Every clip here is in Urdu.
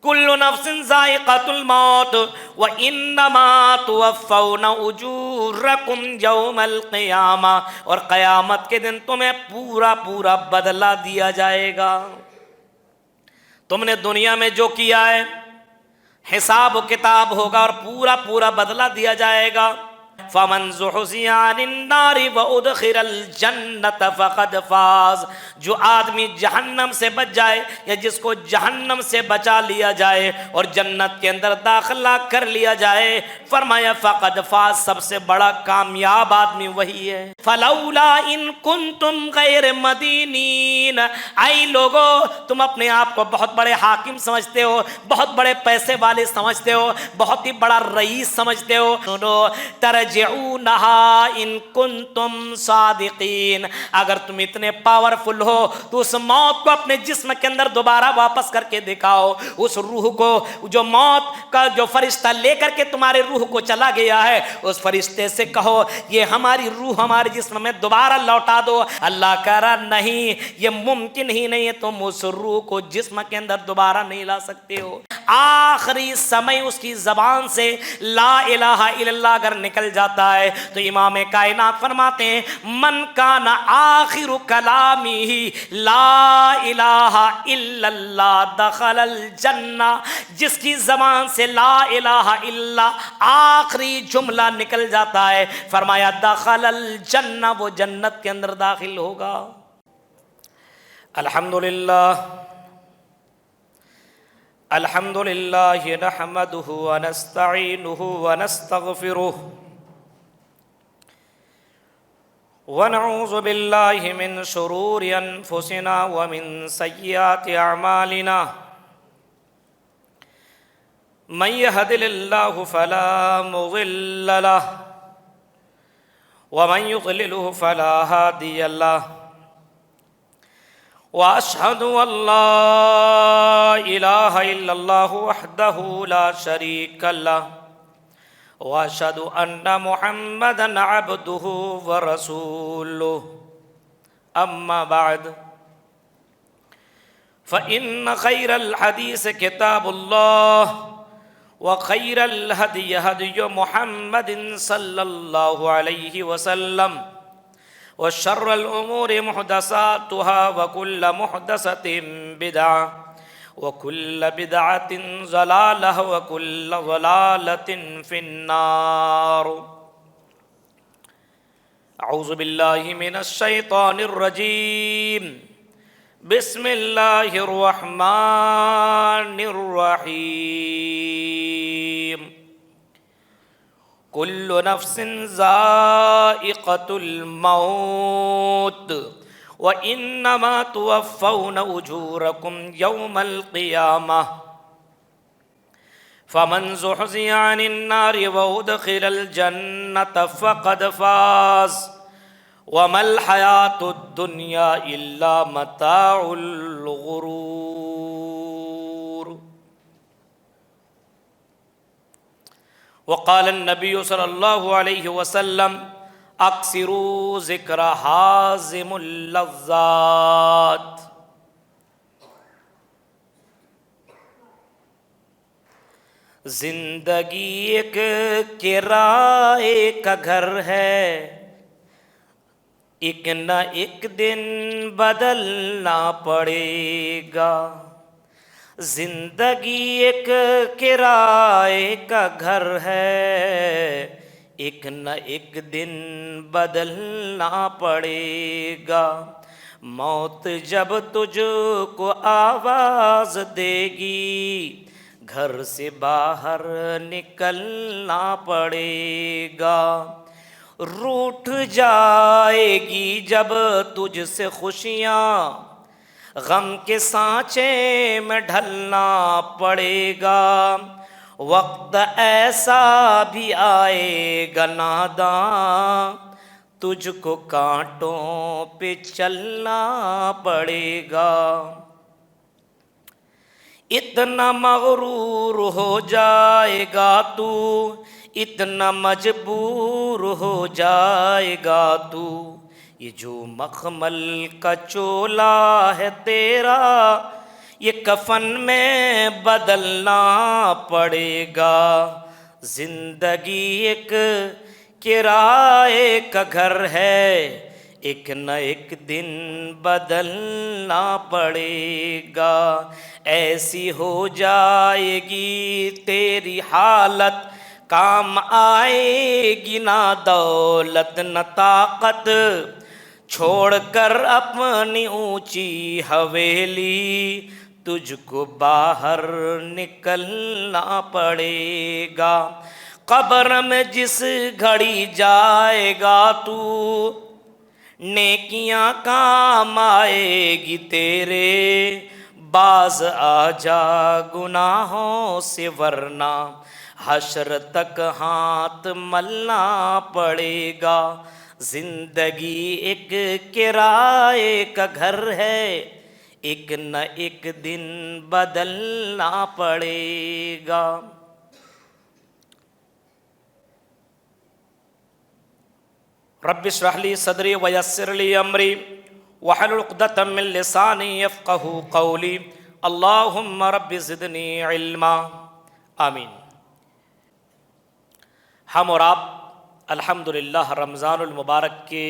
کل نفس ذائقۃ الموت وانما توفون اجورکم یوم القیامہ، اور قیامت کے دن تمہیں پورا پورا بدلہ دیا جائے گا۔ تم نے دنیا میں جو کیا ہے حساب و کتاب ہوگا اور پورا پورا بدلہ دیا جائے گا۔ فمن زحزح عن النار وادخل الجنۃ فقد فاز، جو آدمی جہنم سے بچ جائے یا جس کو جہنم سے بچا لیا جائے اور جنت کے اندر داخلہ کر لیا جائے، فرمایا فقد فاز، سب سے بڑا کامیاب آدمی وہی ہے۔ فلولا ان کنتم غیر مدینین، اے لوگو تم اپنے آپ کو بہت بڑے حاکم سمجھتے ہو، بہت بڑے پیسے والے سمجھتے ہو، بہت ہی بڑا رئیس سمجھتے ہو، ترجعونہا ان کنتم صادقین، اگر تم اتنے پاورفل ہو تو اس موت کو اپنے جسم کے اندر دوبارہ واپس کر کے دکھاؤ، اس روح کو جو موت کا جو فرشتہ لے کر کے تمہارے روح کو چلا گیا ہے، اس فرشتے سے کہو یہ ہماری روح ہمارے جسم میں دوبارہ لوٹا دو۔ اللہ کہہ رہا نہیں، یہ ممکن ہی نہیں ہے، تم اس روح کو جسم کے اندر دوبارہ نہیں لا سکتے ہو۔ آخری سمے اس کی زبان سے لا الہ الا اللہ اگر نکل جاتا ہے تو امام کائنات فرماتے ہیں من کان آخر کلامی لا الہ الا اللہ دخل الجنہ، جس کی زبان سے لا الہ الا اللہ آخری جملہ نکل جاتا ہے، فرمایا دخل الجنہ، وہ جنت کے اندر داخل ہوگا۔ الحمدللہ الحمد للہ نحمده ونستعینه ونستغفره ونعوذ باللہ من شرور انفسنا ومن سیئات اعمالنا، من يهد اللہ فلا مضل له ومن يضلله فلا هادی له، واشهد ان لا الہ الا اللہ وحدہ لا شریک له، واشهد ان محمدا عبدہ ورسولہ، اما بعد فان خیر الحدیث کتاب اللہ وخیر الہدی ہدی محمد صلی اللہ علیہ وسلم، وشر الأمور محدثاتها وكل محدثة بدعة وكل بدعة ضلالة وكل ضلالة في النار۔ اعوذ باللہ من الشیطان الرجیم، بسم اللہ الرحمن الرحیم، کل نفس ذائقۃ الموت وانما توفون اجورکم یوم القیامہ، فمن زحزح عن النار وادخل الجنۃ فقد فاز وما الحیاۃ الدنیا الا متاع الغرور۔ وقال النبی صلی اللہ علیہ وسلم اکثروا ذکر حازم اللذات، زندگی ایک کرائے کا گھر ہے، ایک نہ ایک دن بدلنا پڑے گا، زندگی ایک کرائے کا گھر ہے، ایک نہ ایک دن بدلنا پڑے گا، موت جب تجھ کو آواز دے گی گھر سے باہر نکلنا پڑے گا، روٹھ جائے گی جب تجھ سے خوشیاں غم کے سانچے میں ڈھلنا پڑے گا، وقت ایسا بھی آئے گا ناداں تجھ کو کانٹوں پہ چلنا پڑے گا، اتنا مغرور ہو جائے گا تو، اتنا مجبور ہو جائے گا تو، یہ جو مخمل کا چولا ہے تیرا یہ کفن میں بدلنا پڑے گا، زندگی ایک کرائے کا گھر ہے، ایک نہ ایک دن بدلنا پڑے گا، ایسی ہو جائے گی تیری حالت، کام آئے گی نہ دولت نہ طاقت، چھوڑ کر اپنی اونچی حویلی، تجھ کو باہر نکلنا پڑے گا، قبر میں جس گھڑی جائے گا تو، نیکیاں کام آئے گی تیرے، باز آ جا گناہوں سے ورنہ حشر تک ہاتھ ملنا پڑے گا، زندگی ایک کرائے کا گھر ہے، ایک نہ ایک دن بدلنا پڑے گا۔ رب اشرح لی صدری ویسر لی امری واحلل عقدۃ من لسانی یفقہوا قولی، اللہم رب زدنی علما، آمین۔ ہم اور آپ الحمدللہ رمضان المبارک کے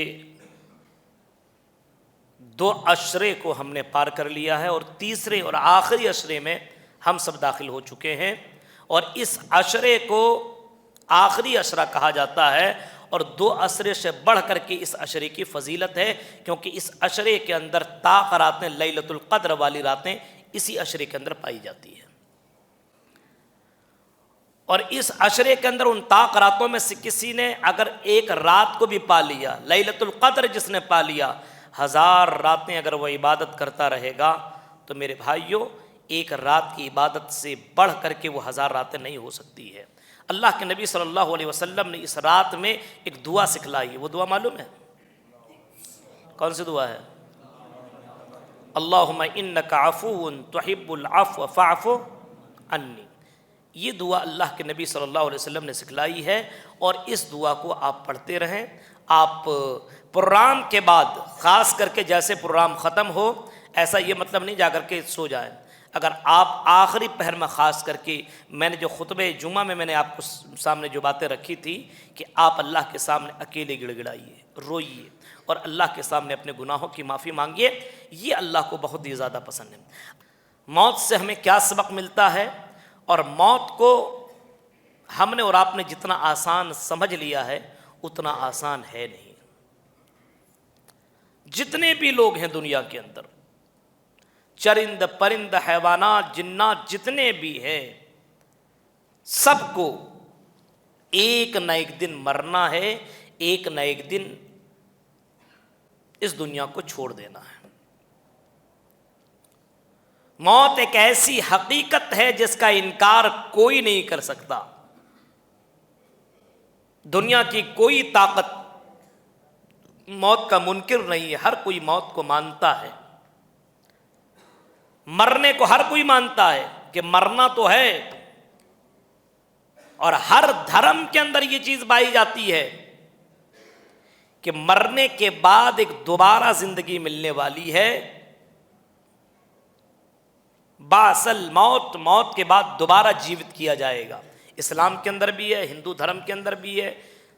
2 عشرے کو ہم نے پار کر لیا ہے، اور تیسرے اور آخری عشرے میں ہم سب داخل ہو چکے ہیں، اور اس عشرے کو آخری عشرہ کہا جاتا ہے، اور 2 عشرے سے بڑھ کر کے اس عشرے کی فضیلت ہے، کیونکہ اس عشرے کے اندر طاق راتیں، لیلۃ القدر والی راتیں اسی عشرے کے اندر پائی جاتی ہیں، اور اس عشرے کے اندر ان طاق راتوں میں سے کسی نے اگر ایک رات کو بھی پا لیا، لیلۃ القدر جس نے پا لیا، 1000 راتیں اگر وہ عبادت کرتا رہے گا تو میرے بھائیوں ایک رات کی عبادت سے بڑھ کر کے وہ 1000 راتیں نہیں ہو سکتی ہے۔ اللہ کے نبی صلی اللہ علیہ وسلم نے اس رات میں ایک دعا سکھلائی، وہ دعا معلوم ہے؟ کون سی دعا ہے؟ اللہم انک عفو تحب العفو فاعف عنی۔ یہ دعا اللہ کے نبی صلی اللہ علیہ وسلم نے سکھلائی ہے، اور اس دعا کو آپ پڑھتے رہیں۔ آپ پروگرام کے بعد، خاص کر کے جیسے پروگرام ختم ہو، ایسا یہ مطلب نہیں جا کر کے سو جائیں، اگر آپ آخری پہر میں خاص کر کے، میں نے جو خطبہ جمعہ میں نے آپ کو سامنے جو باتیں رکھی تھی کہ آپ اللہ کے سامنے اکیلے گڑ گڑائیے، روئیے، اور اللہ کے سامنے اپنے گناہوں کی معافی مانگیے، یہ اللہ کو بہت ہی زیادہ پسند ہے۔ موت سے ہمیں کیا سبق ملتا ہے، اور موت کو ہم نے اور آپ نے جتنا آسان سمجھ لیا ہے اتنا آسان ہے نہیں۔ جتنے بھی لوگ ہیں دنیا کے اندر، چرند پرند حیوانات جنات جتنے بھی ہیں، سب کو ایک نہ ایک دن مرنا ہے، ایک نہ ایک دن اس دنیا کو چھوڑ دینا ہے۔ موت ایک ایسی حقیقت ہے جس کا انکار کوئی نہیں کر سکتا، دنیا کی کوئی طاقت موت کا منکر نہیں ہے، ہر کوئی موت کو مانتا ہے، مرنے کو ہر کوئی مانتا ہے کہ مرنا تو ہے، اور ہر دھرم کے اندر یہ چیز پائی جاتی ہے کہ مرنے کے بعد ایک دوبارہ زندگی ملنے والی ہے، باصل موت، موت کے بعد دوبارہ جیوت کیا جائے گا۔ اسلام کے اندر بھی ہے، ہندو دھرم کے اندر بھی ہے،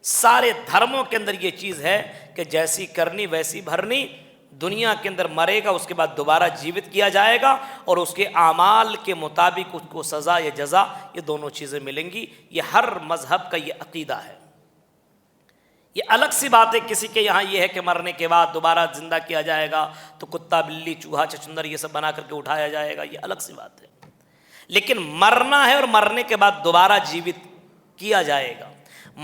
سارے دھرموں کے اندر یہ چیز ہے کہ جیسی کرنی ویسی بھرنی، دنیا کے اندر مرے گا، اس کے بعد دوبارہ جیوت کیا جائے گا، اور اس کے اعمال کے مطابق اس کو سزا یا جزا، یہ دونوں چیزیں ملیں گی۔ یہ ہر مذہب کا یہ عقیدہ ہے۔ یہ الگ سی بات ہے کسی کے یہاں یہ ہے کہ مرنے کے بعد دوبارہ زندہ کیا جائے گا، تو کتا بلی چوہا چچندر یہ سب بنا کر کے اٹھایا جائے گا، یہ الگ سی بات ہے، لیکن مرنا ہے اور مرنے کے بعد دوبارہ جیوت کیا جائے گا۔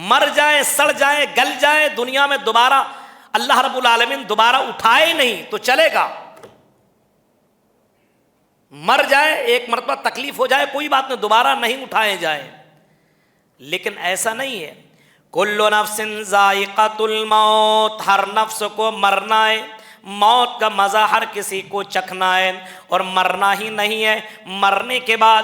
مر جائیں، سڑ جائیں، گل جائیں، دنیا میں دوبارہ اللہ رب العالمین دوبارہ اٹھائے نہیں تو چلے گا۔ مر جائے، ایک مرتبہ تکلیف ہو جائے، کوئی بات نہیں، دوبارہ نہیں اٹھائے جائیں، لیکن ایسا نہیں ہے۔ کل نفس ذائقۃ الموت، ہر نفس کو مرنا ہے، موت کا مزہ ہر کسی کو چکھنا ہے، اور مرنا ہی نہیں ہے، مرنے کے بعد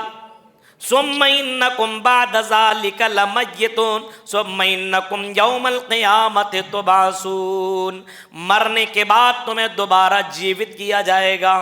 ثم انکم بعد ذلک لمیتون ثم انکم یوم القیامت تبعثون، مرنے کے بعد تمہیں دوبارہ جیوت کیا جائے گا۔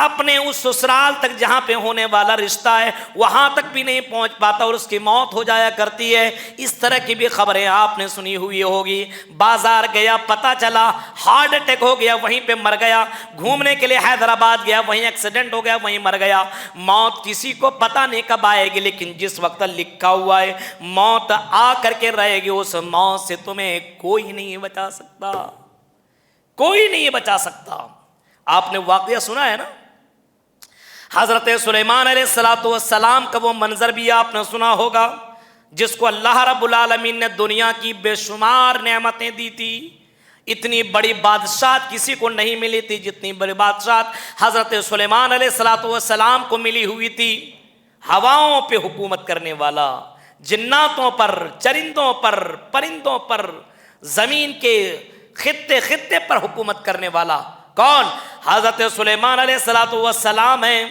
اپنے اس سسرال تک جہاں پہ ہونے والا رشتہ ہے وہاں تک بھی نہیں پہنچ پاتا اور اس کی موت ہو جایا کرتی ہے۔ اس طرح کی بھی خبریں آپ نے سنی ہوئی ہوگی۔ بازار گیا، پتہ چلا ہارٹ اٹیک ہو گیا، وہیں پہ مر گیا۔ گھومنے کے لیے حیدرآباد گیا، وہیں ایکسیڈنٹ ہو گیا، وہیں مر گیا۔ موت کسی کو پتہ نہیں کب آئے گی، لیکن جس وقت لکھا ہوا ہے موت آ کر کے رہے گی، اس موت سے تمہیں کوئی نہیں بچا سکتا، کوئی نہیں بچا سکتا۔ آپ نے واقعہ سنا ہے نا، حضرت سلیمان علیہ السلام کا وہ منظر بھی آپ نے سنا ہوگا، جس کو اللہ رب العالمین نے دنیا کی بے شمار نعمتیں دی تھی۔ اتنی بڑی بادشاہت کسی کو نہیں ملی تھی جتنی بڑی بادشاہت حضرت سلیمان علیہ السلام کو ملی ہوئی تھی۔ ہواؤں پہ حکومت کرنے والا، جناتوں پر، چرندوں پر، پرندوں پر، زمین کے خطے خطے پر حکومت کرنے والا کون؟ حضرت سلیمان علیہ السلام ہیں۔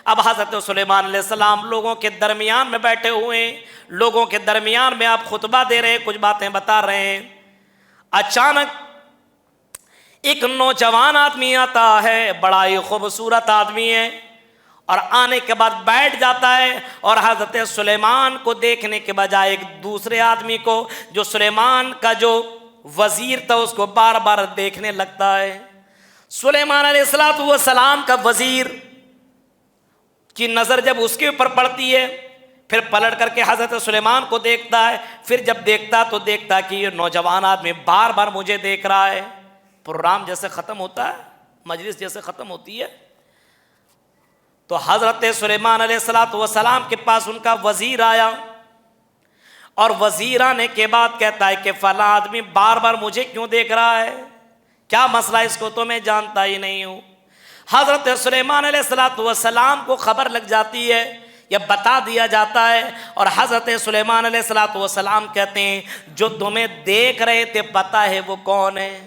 اب حضرت سلیمان علیہ السلام لوگوں کے درمیان میں بیٹھے ہوئے ہیں، لوگوں کے درمیان میں آپ خطبہ دے رہے ہیں، کچھ باتیں بتا رہے ہیں۔ اچانک ایک نوجوان آدمی آتا ہے، بڑا ہی خوبصورت آدمی ہے، اور آنے کے بعد بیٹھ جاتا ہے، اور حضرت سلیمان کو دیکھنے کے بجائے ایک دوسرے آدمی کو جو سلیمان کا جو وزیر تھا اس کو بار بار دیکھنے لگتا ہے۔ سلیمان علیہ السلام کا وزیر کی نظر جب اس کے اوپر پڑتی ہے، پھر پلٹ کر کے حضرت سلیمان کو دیکھتا ہے، پھر جب دیکھتا تو دیکھتا کہ یہ نوجوان آدمی بار بار مجھے دیکھ رہا ہے۔ پروگرام جیسے ختم ہوتا ہے، مجلس جیسے ختم ہوتی ہے، تو حضرت سلیمان علیہ السلام کے پاس ان کا وزیر آیا، اور وزیر آنے کے بعد کہتا ہے کہ فلاں آدمی بار بار مجھے کیوں دیکھ رہا ہے، کیا مسئلہ اس کو تو میں جانتا ہی نہیں ہوں۔ حضرت سلیمان علیہ السلام کو خبر لگ جاتی ہے یا بتا دیا جاتا ہے، اور حضرت سلیمان علیہ السلام کہتے ہیں جو تمہیں دیکھ رہے تھے پتہ ہے وہ کون ہے؟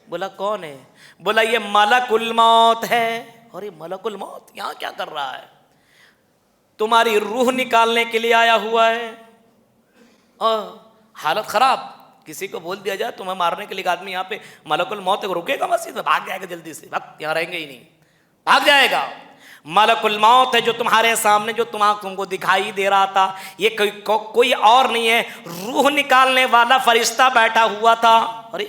بولا کون ہے؟ بولا یہ ملک الموت ہے۔ اور یہ ملک الموت یہاں کیا کر رہا ہے؟ تمہاری روح نکالنے کے لیے آیا ہوا ہے۔ حالت خراب، کسی کو بول دیا جائے تمہیں مارنے کے لیے آدمی یہاں پہ، ملک الموت رکے گا مسجد میں؟ بھاگ جائے گا جلدی سے، وقت یہاں رہیں گے ہی نہیں، بھاگ جائے گا۔ ملک الموت ہے جو تمہارے سامنے، جو تم کو دکھائی دے رہا تھا، یہ کوئی اور نہیں ہے، روح نکالنے والا فرشتہ بیٹھا ہوا تھا۔ ارے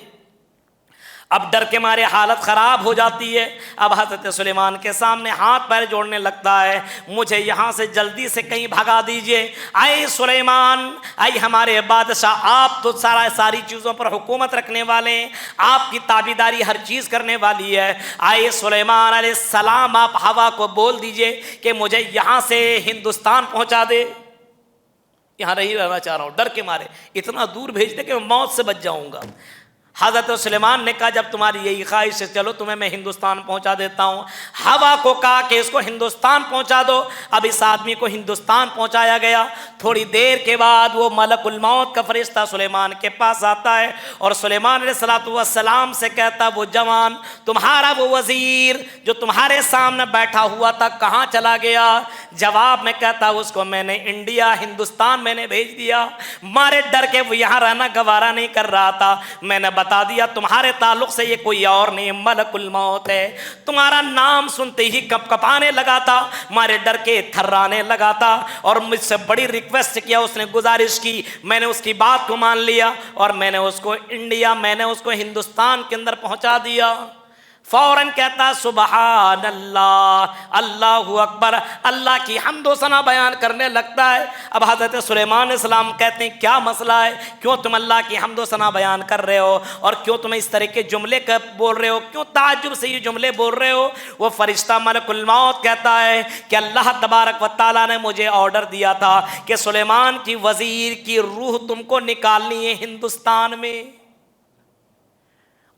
اب ڈر کے مارے حالت خراب ہو جاتی ہے۔ اب حضرت سلیمان کے سامنے ہاتھ پیر جوڑنے لگتا ہے، مجھے یہاں سے جلدی سے کہیں بھگا دیجئے۔ اے سلیمان، اے ہمارے بادشاہ، آپ تو ساری چیزوں پر حکومت رکھنے والے ہیں، آپ کی تابعداری ہر چیز کرنے والی ہے۔ اے سلیمان علیہ السلام، آپ ہوا کو بول دیجئے کہ مجھے یہاں سے ہندوستان پہنچا دے، یہاں نہیں رہنا چاہ رہا ہوں، ڈر کے مارے اتنا دور بھیج دے کہ میں موت سے بچ جاؤں گا۔ حضرت سلیمان نے کہا جب تمہاری یہی خواہش ہے چلو تمہیں میں ہندوستان پہنچا دیتا ہوں۔ ہوا کو کہا کہ اس کو ہندوستان پہنچا دو۔ اب اس آدمی کو ہندوستان پہنچایا گیا۔ تھوڑی دیر کے بعد وہ ملک الموت کا فرشتہ سلیمان کے پاس آتا ہے اور سلیمان علیہ السلام سے کہتا وہ جوان، تمہارا وہ وزیر جو تمہارے سامنے بیٹھا ہوا تھا کہاں چلا گیا؟ جواب میں کہتا اس کو میں نے انڈیا، ہندوستان میں نے بھیج دیا، مارے ڈر کے وہ یہاں رہنا گوارا نہیں کر رہا تھا، میں نے بتا دیا تمہارے تعلق سے یہ کوئی اور نہیں، ملک الموت ہے۔ تمہارا نام سنتے ہی کپ کپانے لگا تھا، مارے ڈر کے تھرانے لگا تھا، اور مجھ سے بڑی ریکویسٹ کیا، اس نے گزارش کی، میں نے اس کی بات کو مان لیا اور میں نے اس کو انڈیا، میں نے اس کو ہندوستان کے اندر پہنچا دیا۔ فوراً کہتا سبحان اللہ، اللہ اکبر، اللہ کی حمد و ثنا بیان کرنے لگتا ہے۔ اب حضرت سلیمان علیہ السلام کہتے ہیں کیا مسئلہ ہے، کیوں تم اللہ کی حمد و ثنا بیان کر رہے ہو، اور کیوں تم اس طرح کے جملے بول رہے ہو، کیوں تعجب سے یہ جملے بول رہے ہو؟ وہ فرشتہ ملک الموت کہتا ہے کہ اللہ تبارک و تعالیٰ نے مجھے آرڈر دیا تھا کہ سلیمان کی وزیر کی روح تم کو نکالنی ہے ہندوستان میں،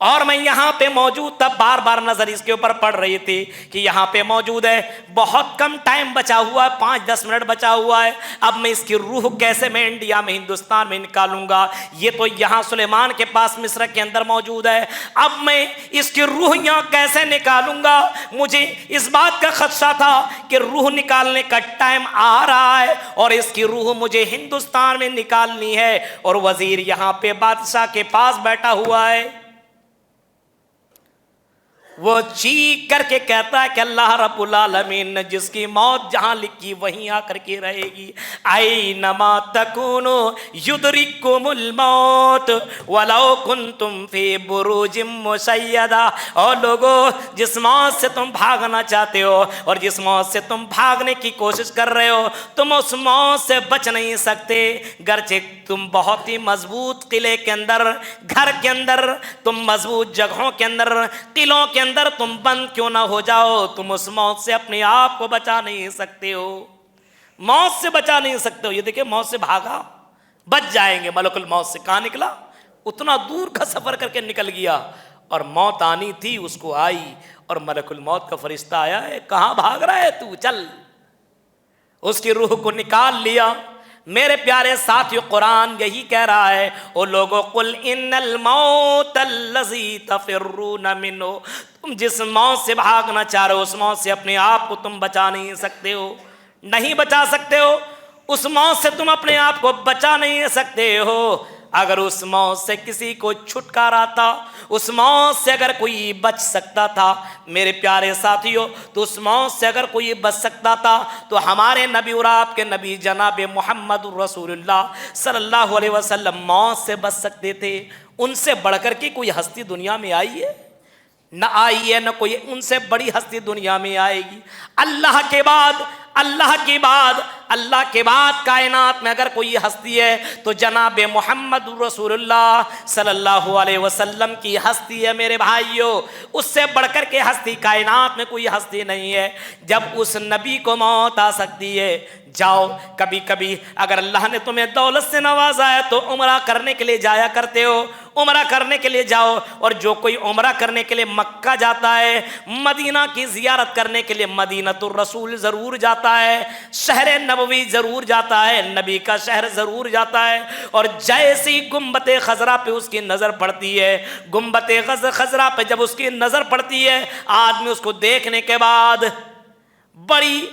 اور میں یہاں پہ موجود تھا، بار بار نظر اس کے اوپر پڑ رہی تھی کہ یہاں پہ موجود ہے، بہت کم ٹائم بچا ہوا ہے، 5-10 منٹ بچا ہوا ہے، اب میں اس کی روح کیسے میں انڈیا میں، ہندوستان میں نکالوں گا؟ یہ تو یہاں سلیمان کے پاس مصر کے اندر موجود ہے، اب میں اس کی روح یہاں کیسے نکالوں گا؟ مجھے اس بات کا خدشہ تھا کہ روح نکالنے کا ٹائم آ رہا ہے اور اس کی روح مجھے ہندوستان میں نکالنی ہے، اور وزیر یہاں پہ بادشاہ کے پاس بیٹھا ہوا ہے۔ وہ چیخ کر کے کہتا ہے کہ اللہ رب العالمین نے جس کی موت جہاں لکھی وہیں آ کر کے رہے گی. اینما تکونو یدرککم الموت ولو کنتم فی بروج مشیدہ. اور لوگو جس موت سے تم بھاگنا چاہتے ہو اور جس موت سے تم بھاگنے کی کوشش کر رہے ہو تم اس موت سے بچ نہیں سکتے. گرچہ تم بہت ہی مضبوط قلعے کے اندر، گھر کے اندر، تم مضبوط جگہوں کے اندر، قلعوں کے اندر تم بند کیوں نہ ہو جاؤ، تم اس موت سے اپنے آپ کو بچا نہیں سکتے ہو. موت سے بچا نہیں سکتے ہو. یہ دیکھیں موت سے بھاگا، بچ جائیں گے. ملک الموت سے کہاں نکلا؟ اتنا دور کا سفر کر کے نکل گیا اور موت آنی تھی اس کو آئی. اور ملک الموت کا فرشتہ آیا ہے، کہاں بھاگ رہا ہے تو، چل. اس کی روح کو نکال لیا. میرے پیارے ساتھیو قرآن یہی کہہ رہا ہے، او لوگو قل ان الموت الذی تفرون منہ. تم جس موت سے بھاگنا چاہ رہے ہو اس موت سے اپنے آپ کو تم بچا نہیں سکتے ہو، نہیں بچا سکتے ہو. اس موت سے تم اپنے آپ کو بچا نہیں سکتے ہو. اگر اس موت سے کسی کو چھٹکارا تھا، اس موت سے اگر کوئی بچ سکتا تھا میرے پیارے ساتھیوں، تو اس موت سے اگر کوئی بچ سکتا تھا تو ہمارے نبی اور آپ کے نبی جناب محمد رسول اللہ صلی اللہ علیہ وسلم موت سے بچ سکتے تھے. ان سے بڑھ کر کے کوئی ہستی دنیا میں آئی ہے؟ نہ آئی ہے، نہ کوئی ان سے بڑی ہستی دنیا میں آئے گی. اللہ کے بعد، اللہ کے بعد، اللہ کے بعد کائنات میں اگر کوئی ہستی ہے تو جناب محمد رسول اللہ صلی اللہ علیہ وسلم کی ہستی ہے. میرے بھائیوں اس سے بڑھ کر کے ہستی کائنات میں کوئی ہستی نہیں ہے. جب اس نبی کو موت آ سکتی ہے، جاؤ کبھی کبھی اگر اللہ نے تمہیں دولت سے نوازا ہے تو عمرہ کرنے کے لیے جایا کرتے ہو، عمرہ کرنے کے لیے جاؤ. اور جو کوئی عمرہ کرنے کے لیے مکہ جاتا ہے، مدینہ کی زیارت کرنے کے لیے مدینۃ الرسول ضرور جاتا ہے، شہر نبوی ضرور جاتا ہے، نبی کا شہر ضرور جاتا ہے. اور جیسی گنبد خضرا پہ اس کی نظر پڑتی ہے، گنبد خضرا پہ جب اس کی نظر پڑتی ہے، آدمی اس کو دیکھنے کے بعد بڑی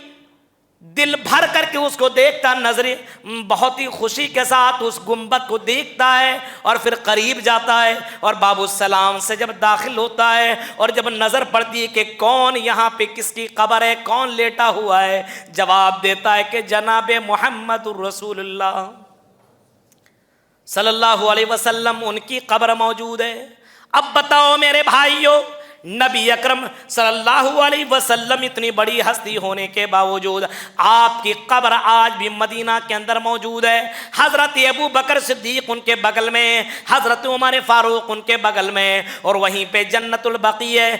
دل بھر کر کے اس کو دیکھتا، نظریں بہت ہی خوشی کے ساتھ اس گنبد کو دیکھتا ہے اور پھر قریب جاتا ہے اور باب السلام سے جب داخل ہوتا ہے اور جب نظر پڑتی ہے کہ کون یہاں پہ کس کی قبر ہے، کون لیٹا ہوا ہے، جواب دیتا ہے کہ جناب محمد رسول اللہ صلی اللہ علیہ وسلم ان کی قبر موجود ہے. اب بتاؤ میرے بھائیوں، نبی اکرم صلی اللہ علیہ وسلم اتنی بڑی ہستی ہونے کے باوجود آپ کی قبر آج بھی مدینہ کے اندر موجود ہے. حضرت ابو بکر صدیق ان کے بغل میں، حضرت عمر فاروق ان کے بغل میں، اور وہیں پہ جنت البقیع ہے،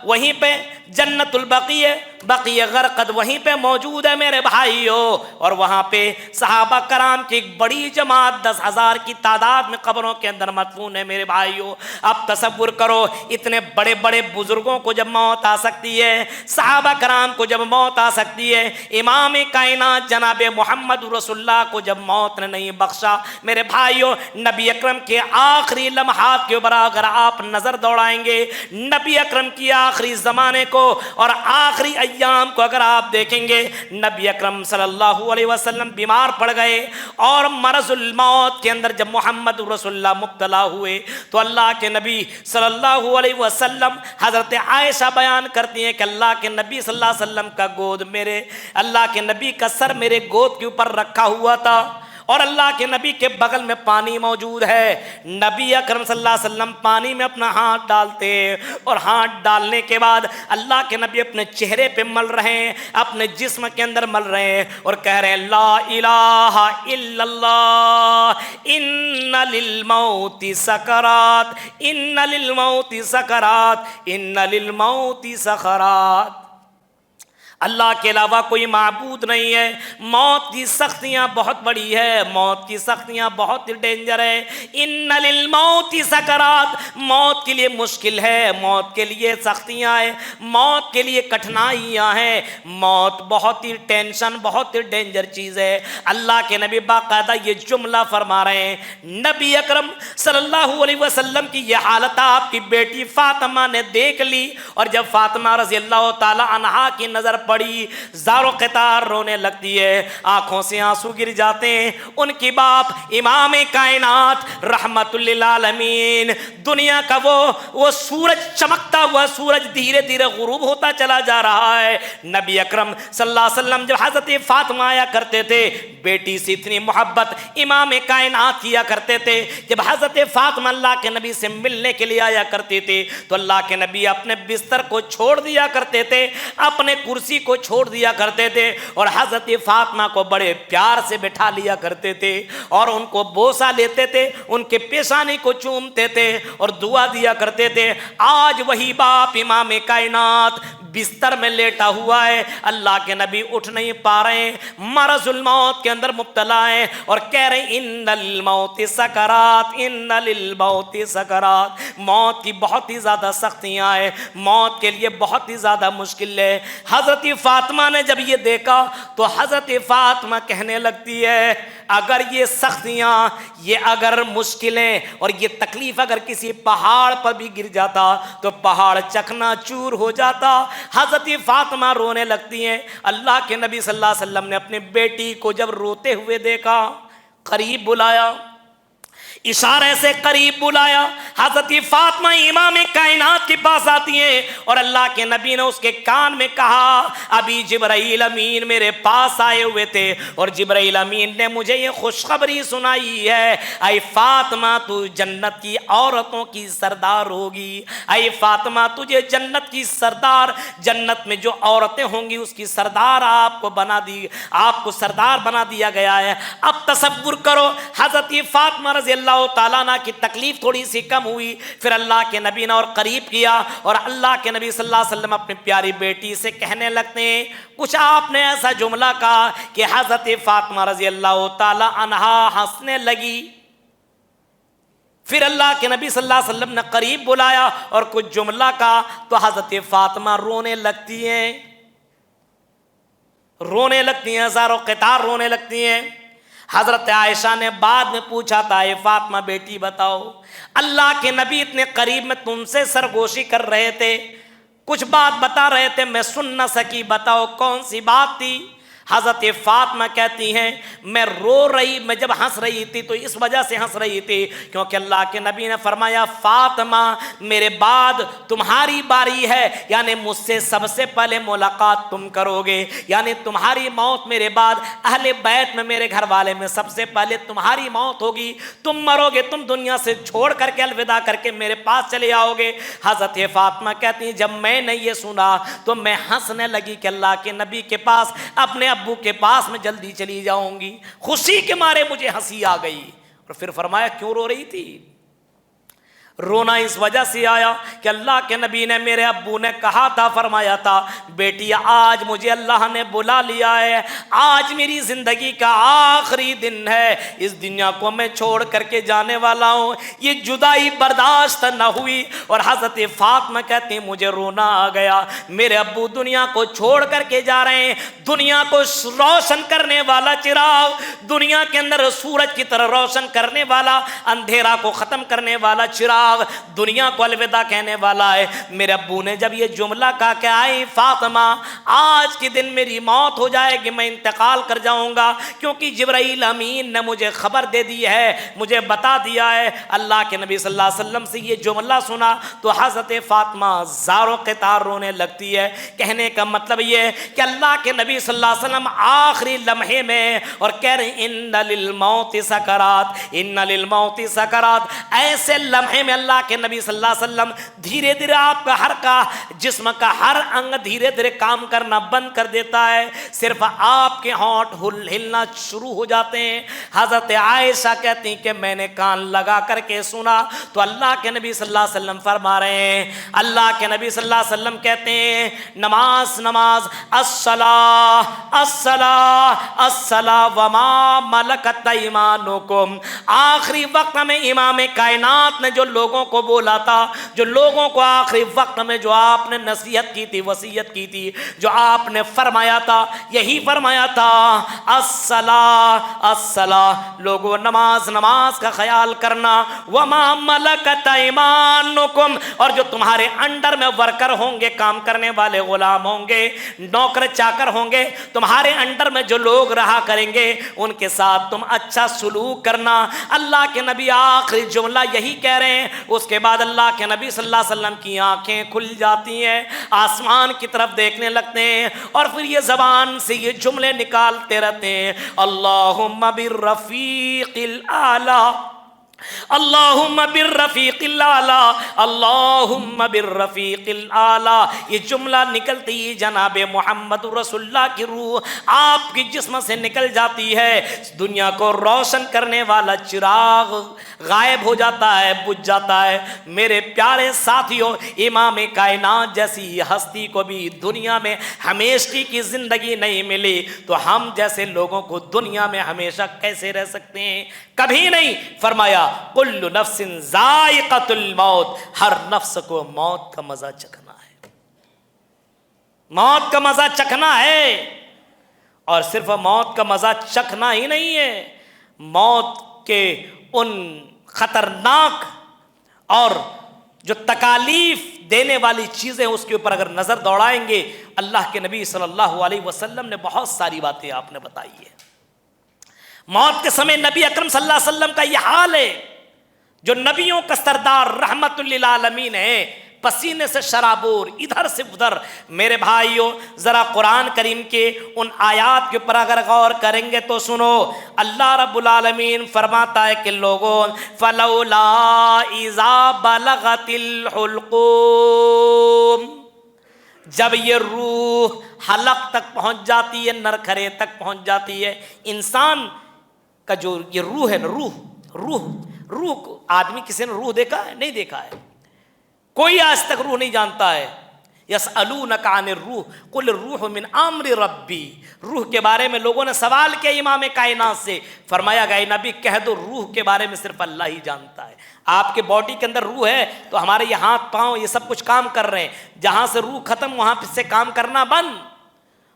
وہیں پہ جنت البقیع، بقیع غرقد وہیں پہ موجود ہے میرے بھائیوں. اور وہاں پہ صحابہ کرام کی ایک بڑی جماعت 10,000 کی تعداد میں قبروں کے اندر مدفون ہے میرے بھائیوں. اب تصور کرو اتنے بڑے بڑے بزرگوں کو جب موت آ سکتی ہے، صحابہ کرام کو جب موت آ سکتی ہے، امام کائنات جناب محمد رسول اللہ کو جب موت نے نہیں بخشا میرے بھائیوں، نبی اکرم کے آخری لمحات کے اوپر اگر آپ نظر دوڑائیں گے، نبی اکرم کی آخری زمانے کو اور آخری ایام کو اگر آپ دیکھیں گے، نبی اکرم صلی اللہ علیہ وسلم بیمار پڑ گئے اور مرض الموت کے اندر جب محمد رسول اللہ مبتلا ہوئے تو اللہ کے نبی صلی اللہ علیہ وسلم، حضرت عائشہ بیان کرتی ہیں کہ اللہ کے نبی صلی اللہ علیہ وسلم کا گود میرے، اللہ کے نبی کا سر میرے گود کے اوپر رکھا ہوا تھا اور اللہ کے نبی کے بغل میں پانی موجود ہے. نبی اکرم صلی اللہ علیہ وسلم پانی میں اپنا ہاتھ ڈالتے اور ہاتھ ڈالنے کے بعد اللہ کے نبی اپنے چہرے پہ مل رہے ہیں، اپنے جسم کے اندر مل رہے ہیں اور کہہ رہے ہیں لا الہ الا اللہ ان للموت سکرات، ان للموت سکرات، ان للموت سکرات. اللہ کے علاوہ کوئی معبود نہیں ہے. موت کی سختیاں بہت بڑی ہے، موت کی سختیاں بہت ڈینجر ہے. ان للموت سکرات، موت کے لیے مشکل ہے، موت کے لیے سختیاں ہیں، موت کے لیے کٹھنائیاں ہیں، موت بہت ہی ٹینشن، بہت ہی ڈینجر چیز ہے. اللہ کے نبی باقاعدہ یہ جملہ فرما رہے ہیں. نبی اکرم صلی اللہ علیہ وسلم کی یہ حالت آپ کی بیٹی فاطمہ نے دیکھ لی اور جب فاطمہ رضی اللہ تعالی عنہا کی نظر پڑی، زارو قطار رونے لگتی ہے، آنکھوں سے آنسو گر جاتے ہیں۔ ان کی باپ امام کائنات رحمت للعالمین، دنیا کا وہ سورج، چمکتا ہوا سورج دھیرے دھیرے غروب ہوتا چلا جا رہا ہے۔ نبی اکرم صلی اللہ علیہ وسلم جب حضرت فاطمہ آیا کرتے تھے، بیٹی سے اتنی محبت امام کائنات کیا کرتے تھے، جب حضرت فاطمہ اللہ کے نبی سے ملنے کے لیے آیا کرتے تھے تو اللہ کے نبی اپنے بستر کو چھوڑ دیا کرتے تھے، اپنے کرسی کو چھوڑ دیا کرتے تھے، اور حضرت فاطمہ کو بڑے پیار سے بٹھا لیا کرتے تھے اور ان کو بوسہ لیتے تھے، ان کے پیشانی کو چومتے تھے اور دعا دیا کرتے تھے۔ آج وہی باپ امام کائنات بستر میں لیٹا ہوا ہے، اللہ کے نبی اٹھ نہیں پا رہے ہیں، مرض الموت کے اندر مبتلا ہیں اور کہہ رہے ہیں ان للموت سکرات، ان للموت سکرات، موت کی بہت ہی زیادہ سختیاں ہیں، موت کے لیے بہت ہی زیادہ مشکل ہے۔ حضرت فاطمہ نے جب یہ دیکھا تو حضرت فاطمہ کہنے لگتی ہے اگر یہ سختیاں، یہ اگر مشکلیں اور یہ تکلیف اگر کسی پہاڑ پر بھی گر جاتا تو پہاڑ چکنا چور ہو جاتا۔ حضرت فاطمہ رونے لگتی ہیں۔ اللہ کے نبی صلی اللہ علیہ وسلم نے اپنے بیٹی کو جب روتے ہوئے دیکھا، قریب بلایا، اشارے سے قریب بلایا، حضرت فاطمہ امام کائنات کے پاس آتی ہیں اور اللہ کے نبی نے اس کے کان میں کہا ابھی جبرائیل امین میرے پاس آئے ہوئے تھے اور جبرائیل امین نے مجھے یہ خوشخبری سنائی ہے، اے فاطمہ تو جنت کی عورتوں کی سردار ہوگی، اے فاطمہ تجھے جنت کی سردار، جنت میں جو عورتیں ہوں گی اس کی سردار آپ کو سردار بنا دیا گیا ہے۔ اب تصور کرو، حضرت فاطمہ رضی اللہ تعالیٰ عنہ کی تکلیف تھوڑی سی کم ہوئی، پھر اللہ کے نبی نے اور قریب کیا اور اللہ کے نبی صلی اللہ علیہ وسلم اپنی پیاری بیٹی سے کہنے لگتے ہیں، کچھ آپ نے ایسا جملہ کہا کہ حضرت فاطمہ رضی اللہ تعالیٰ عنہ ہنسنے لگی۔ پھر اللہ کے نبی صلی اللہ علیہ وسلم نے قریب بلایا اور کچھ جملہ کہا تو حضرت فاطمہ رونے لگتی ہیں، ہزاروں قطار رونے لگتی ہیں۔ حضرت عائشہ نے بعد میں پوچھا تھا اے فاطمہ بیٹی بتاؤ، اللہ کے نبی اتنے قریب میں تم سے سرگوشی کر رہے تھے، کچھ بات بتا رہے تھے میں سن نہ سکی، بتاؤ کون سی بات تھی؟ حضرت فاطمہ کہتی ہیں میں جب ہنس رہی تھی تو اس وجہ سے ہنس رہی تھی کیونکہ اللہ کے نبی نے فرمایا فاطمہ میرے بعد تمہاری باری ہے، یعنی مجھ سے سب سے پہلے ملاقات تم کرو گے، یعنی تمہاری موت میرے بعد اہل بیت میں میرے گھر والے میں سب سے پہلے تمہاری موت ہوگی، تم مرو گے، تم دنیا سے چھوڑ کر کے الوداع کر کے میرے پاس چلے آؤ گے۔ حضرت فاطمہ کہتی ہیں جب میں نے یہ سنا تو میں ہنسنے لگی کہ اللہ کے نبی کے پاس، اپنے ابو کے پاس میں جلدی چلی جاؤں گی، خوشی کے مارے مجھے ہنسی آ گئی۔ اور پھر فرمایا کیوں رو رہی تھی؟ رونا اس وجہ سے آیا کہ اللہ کے نبی نے میرے ابو نے کہا تھا، فرمایا تھا بیٹی آج مجھے اللہ نے بلا لیا ہے، آج میری زندگی کا آخری دن ہے، اس دنیا کو میں چھوڑ کر کے جانے والا ہوں، یہ جدائی برداشت نہ ہوئی۔ اور حضرت فاطمہ کہتی مجھے رونا آ گیا، میرے ابو دنیا کو چھوڑ کر کے جا رہے ہیں، دنیا کو روشن کرنے والا چراغ، دنیا کے اندر سورج کی طرح روشن کرنے والا، اندھیرا کو ختم کرنے والا چراغ، دنیا کو الوداع کہنے والا ہے۔ میرے ابو نے جب یہ جملہ کہا کہ آئی فاطمہ آج کے دن میری موت ہو جائے گی، میں انتقال کر جاؤں گا، کیونکہ جبرائیل امین نے مجھے خبر دے دی ہے، مجھے بتا دیا ہے۔ اللہ کے نبی صلی اللہ علیہ وسلم سے یہ جملہ سنا تو حضرت فاطمہ زاروں قطار رونے لگتی ہے۔ کہنے کا مطلب یہ ہے کہ اللہ کے نبی صلی اللہ علیہ وسلم آخری لمحے میں اور کہہ رہے ہیں ان للموت سکرات، ان للموت سکرات، ایسے لمحے میں اللہ کے نبی صلی اللہ علیہ وسلم دھیرے دھیرے آپ کا جسم کا ہر انگ دھیرے دھیرے کام کرنا بند کر دیتا ہے، صرف آپ کے ہونٹ ہلنا شروع ہو جاتے ہیں۔ حضرت عائشہ کہتی ہیں کہ میں نے کان لگا کر کے سنا تو اللہ کے نبی صلی اللہ علیہ وسلم فرما رہے ہیں، اللہ کے نبی صلی اللہ علیہ وسلم کہتے ہیں نماز نماز، الصلاۃ الصلاۃ الصلاۃ وما ملکت ایمانکم، آخری وقت میں امام کائنات نے جو لوگوں کو بولا تھا، جو لوگوں کو آخری وقت میں جو آپ نے نصیحت کی تھی، وصیت کی تھی، جو آپ نے فرمایا تھا، یہی فرمایا تھا الصلاۃ الصلاۃ، لوگوں نماز نماز کا خیال کرنا، وما ملکت ایمانکم، اور جو تمہارے انڈر میں ورکر ہوں گے، کام کرنے والے غلام ہوں گے، نوکر چاکر ہوں گے، تمہارے انڈر میں جو لوگ رہا کریں گے، ان کے ساتھ تم اچھا سلوک کرنا۔ اللہ کے نبی آخری جملہ یہی کہہ رہے ہیں، اس کے بعد اللہ کے نبی صلی اللہ علیہ وسلم کی آنکھیں کھل جاتی ہیں، آسمان کی طرف دیکھنے لگتے ہیں، اور پھر یہ زبان سے یہ جملے نکالتے رہتے ہیں، اللہم بالرفیق الاعلی، اللہم بالرفیق الاعلی، اللہم بالرفیق الاعلی۔ یہ جملہ نکلتے ہی جناب محمد رسول اللہ کی روح آپ کی جسم سے نکل جاتی ہے، دنیا کو روشن کرنے والا چراغ غائب ہو جاتا ہے، بجھ جاتا ہے۔ میرے پیارے ساتھیوں، امام کائنات جیسی ہستی کو بھی دنیا میں ہمیشہ کی زندگی نہیں ملی، تو ہم جیسے لوگوں کو دنیا میں ہمیشہ کیسے رہ سکتے ہیں؟ کبھی نہیں۔ فرمایا کل نفس ذائقۃ الموت، ہر نفس کو موت کا مزہ چکھنا ہے، موت کا مزہ چکھنا ہے، اور صرف موت کا مزہ چکھنا ہی نہیں ہے، موت کے ان خطرناک اور جو تکالیف دینے والی چیزیں اس کے اوپر اگر نظر دوڑائیں گے، اللہ کے نبی صلی اللہ علیہ وسلم نے بہت ساری باتیں آپ نے بتائی ہے۔ موت کے سمے نبی اکرم صلی اللہ علیہ وسلم کا یہ حال ہے، جو نبیوں کا سردار رحمت للعالمین ہے، پسینے سے شرابور، ادھر سے ادھر۔ میرے بھائیوں، ذرا قرآن کریم کے ان آیات کے اوپر اگر غور کریں گے تو سنو، اللہ رب العالمین فرماتا ہے کہ لوگوں فلولا اذا بلغت الحلقوم، جب یہ روح حلق تک پہنچ جاتی ہے، نرکھرے تک پہنچ جاتی ہے، انسان کا جو یہ روح ہے نا، روح کو آدمی کسی نے روح دیکھا ہے؟ نہیں دیکھا ہے، کوئی آج تک روح نہیں جانتا ہے۔ یسألونک عن الروح قل الروح من امر ربی، روح کے بارے میں لوگوں نے سوال کیا امام کائنات سے، فرمایا گیا نبی کہہ دو روح کے بارے میں صرف اللہ ہی جانتا ہے۔ آپ کے باڈی کے اندر روح ہے تو ہمارے یہ ہاتھ پاؤں یہ سب کچھ کام کر رہے ہیں، جہاں سے روح ختم وہاں سے کام کرنا بند۔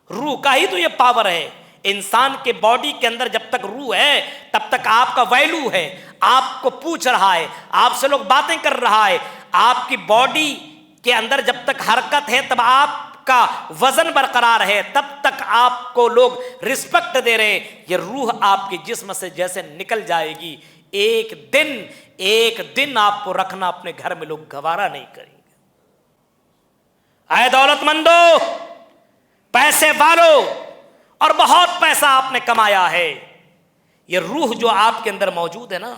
روح کا ہی تو یہ پاور ہے۔ انسان کے باڈی کے اندر جب تک روح ہے تب تک آپ کا ویلو ہے، آپ کو پوچھ رہا ہے، آپ سے لوگ باتیں کر رہا ہے، آپ کی باڈی کے اندر جب تک حرکت ہے تب آپ کا وزن برقرار ہے، تب تک آپ کو لوگ رسپیکٹ دے رہے ہیں۔ یہ روح آپ کے جسم سے جیسے نکل جائے گی، ایک دن آپ کو رکھنا اپنے گھر میں لوگ گوارا نہیں کریں گے۔ اے دولت مندو، پیسے والو، اور بہت پیسہ آپ نے کمایا ہے، یہ روح جو آپ کے اندر موجود ہے نا،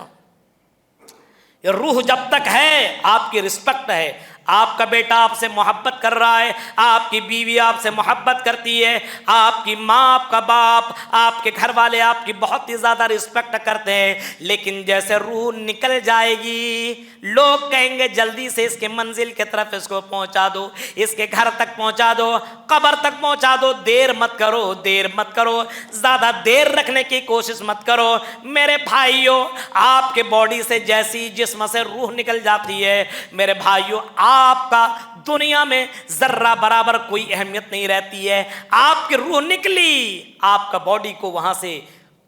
یہ روح جب تک ہے آپ کی رسپیکٹ ہے۔ آپ کا بیٹا آپ سے محبت کر رہا ہے، آپ کی بیوی آپ سے محبت کرتی ہے، آپ کی ماں، آپ کا باپ، آپ کے گھر والے آپ کی بہت ہی زیادہ رسپیکٹ کرتے ہیں، لیکن جیسے روح نکل جائے گی لوگ کہیں گے جلدی سے اس کے منزل کی طرف اس کو پہنچا دو، اس کے گھر تک پہنچا دو، قبر تک پہنچا دو، دیر مت کرو، زیادہ دیر رکھنے کی کوشش مت کرو۔ میرے بھائیوں، آپ کے باڈی سے جیسی جسم سے روح نکل جاتی ہے، میرے بھائیوں آپ کا دنیا میں ذرہ برابر کوئی اہمیت نہیں رہتی ہے۔ آپ کی روح نکلی، آپ کا باڈی کو وہاں سے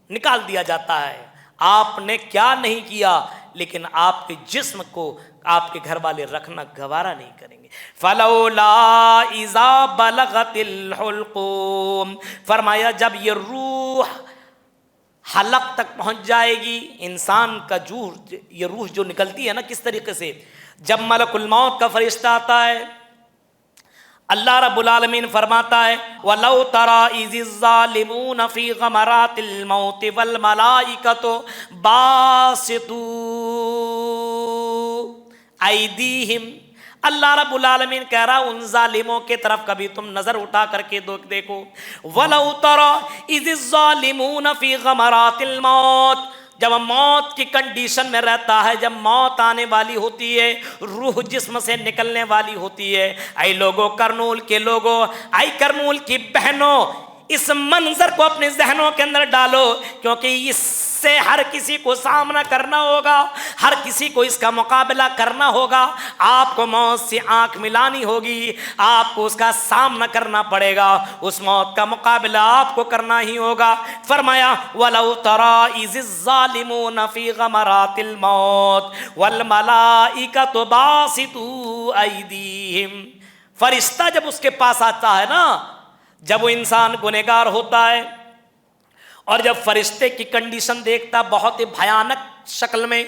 نکال دیا جاتا ہے، آپ نے کیا نہیں کیا، لیکن آپ کے جسم کو آپ کے گھر والے رکھنا گوارا نہیں کریں گے۔ فلولا اذا بلغت الحلقوم، فرمایا جب یہ روح حلق تک پہنچ جائے گی، انسان کا یہ روح جو نکلتی ہے نا، کس طریقے سے، جب ملک الموت کا فرشتہ آتا ہے، اللہ رب العالمین فرماتا ہے وَلَوْ تَرَى إِذِ الظَّالِمُونَ فِي غَمَرَاتِ الْمَوْتِ وَالْمَلَائِكَةُ بَاسِطُو أَيْدِيهِمْ، اللہ رب العالمین کہہ رہا ان ظالموں کے طرف کبھی تم نظر اٹھا کر کے دیکھو، وَلَوْ تَرَى إِذِ الظَّالِمُونَ فِي غَمَرَاتِ الْمَوْتِ، جب موت کی کنڈیشن میں رہتا ہے، جب موت آنے والی ہوتی ہے، روح جسم سے نکلنے والی ہوتی ہے، اے لوگوں، کرنول کے لوگوں، اے کرنول کی بہنوں، اس منظر کو اپنے ذہنوں کے اندر ڈالو، کیونکہ اس سے ہر کسی کو سامنا کرنا ہوگا، ہر کسی کو اس کا مقابلہ کرنا ہوگا، آپ کو موت سے آنکھ ملانی ہوگی، آپ کو اس کا سامنا کرنا پڑے گا، اس موت کا مقابلہ آپ کو کرنا ہی ہوگا۔ فرمایا وَلَوْ تَرَىٰ إِذِ الظَّالِمُونَ فِي غَمَرَاتِ الْمَوْتِ وَالْمَلَائِكَةُ بَاسِطُو أَيْدِيهِمْ۔ فرشتہ جب اس کے پاس آتا ہے نا، جب وہ انسان گنہگار ہوتا ہے اور جب فرشتے کی کنڈیشن دیکھتا بہت ہی بھیانک شکل میں،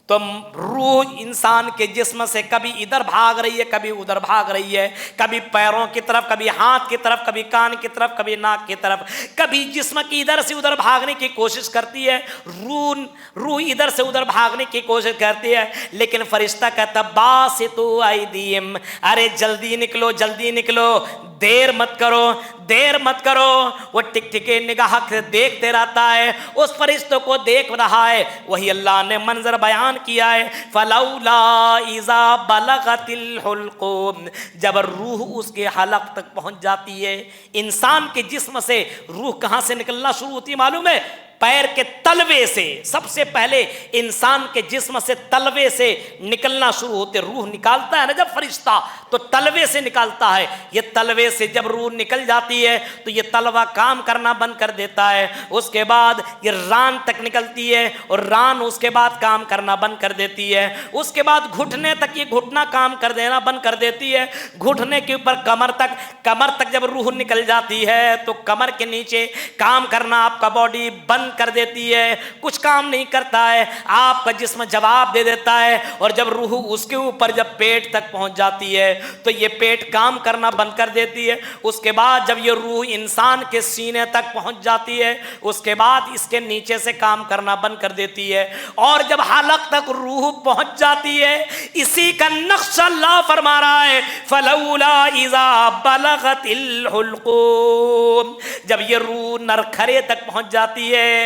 تو روح انسان کے جسم سے کبھی ادھر بھاگ رہی ہے، کبھی ادھر بھاگ رہی ہے، کبھی پیروں کی طرف، کبھی ہاتھ کی طرف، کبھی کان کی طرف، کبھی ناک کی طرف، کبھی جسم کی ادھر سے ادھر بھاگنے کی کوشش کرتی ہے، روح ادھر سے ادھر بھاگنے کی کوشش کرتی ہے، لیکن فرشتہ کہتا باسطو ایدیہم، ارے جلدی نکلو، جلدی نکلو، دیر مت کرو، دیر مت کرو۔ وہ ٹک ٹکے نگاہ سے دیکھتے رہتا ہے، اس فرشتوں کو دیکھ رہا ہے۔ وہی اللہ نے منظر بیان کیا ہے، فَلَوْلَا إِذَا بَلَغَتِ الْحُلْقُومِ، جب روح اس کے حلق تک پہنچ جاتی ہے۔ انسان کے جسم سے روح کہاں سے نکلنا شروع ہوتی ہے معلوم ہے؟ پیر کے تلوے سے، سب سے پہلے انسان کے جسم سے تلوے سے نکلنا شروع ہوتے، روح نکالتا ہے نا جب فرشتہ تو تلوے سے نکالتا ہے۔ یہ تلوے سے جب روح نکل جاتی ہے تو یہ تلوہ کام کرنا بند کر دیتا ہے، اس کے بعد یہ ران تک نکلتی ہے اور ران اس کے بعد کام کرنا بند کر دیتی ہے، اس کے بعد گھٹنے تک یہ گھٹنا کام کر دینا بند کر دیتی ہے، گھٹنے کے اوپر کمر تک جب روح نکل جاتی ہے تو کمر کے نیچے کام کرنا آپ کا باڈی بند کر دیتی ہے، کچھ کام نہیں کرتا ہے، آپ کا جسم جواب دے دیتا ہے۔ اور جب روح اس کے اوپر جب پیٹ تک پہنچ جاتی ہے تو یہ پیٹ کام کرنا بند کر دیتی ہے، اس کے بعد جب یہ روح انسان کے سینے تک پہنچ جاتی ہے اس کے بعد اس کے نیچے سے کام کرنا بند کر دیتی ہے، اور جب حلق تک روح پہنچ جاتی ہے، اسی کا نقش اللہ فرما رہا ہے فَلَوْلَا إِذَا بَلَغَتِ الْحُلْقُومِ، جب یہ روح نرکھرے تک پہنچ جاتی ہے،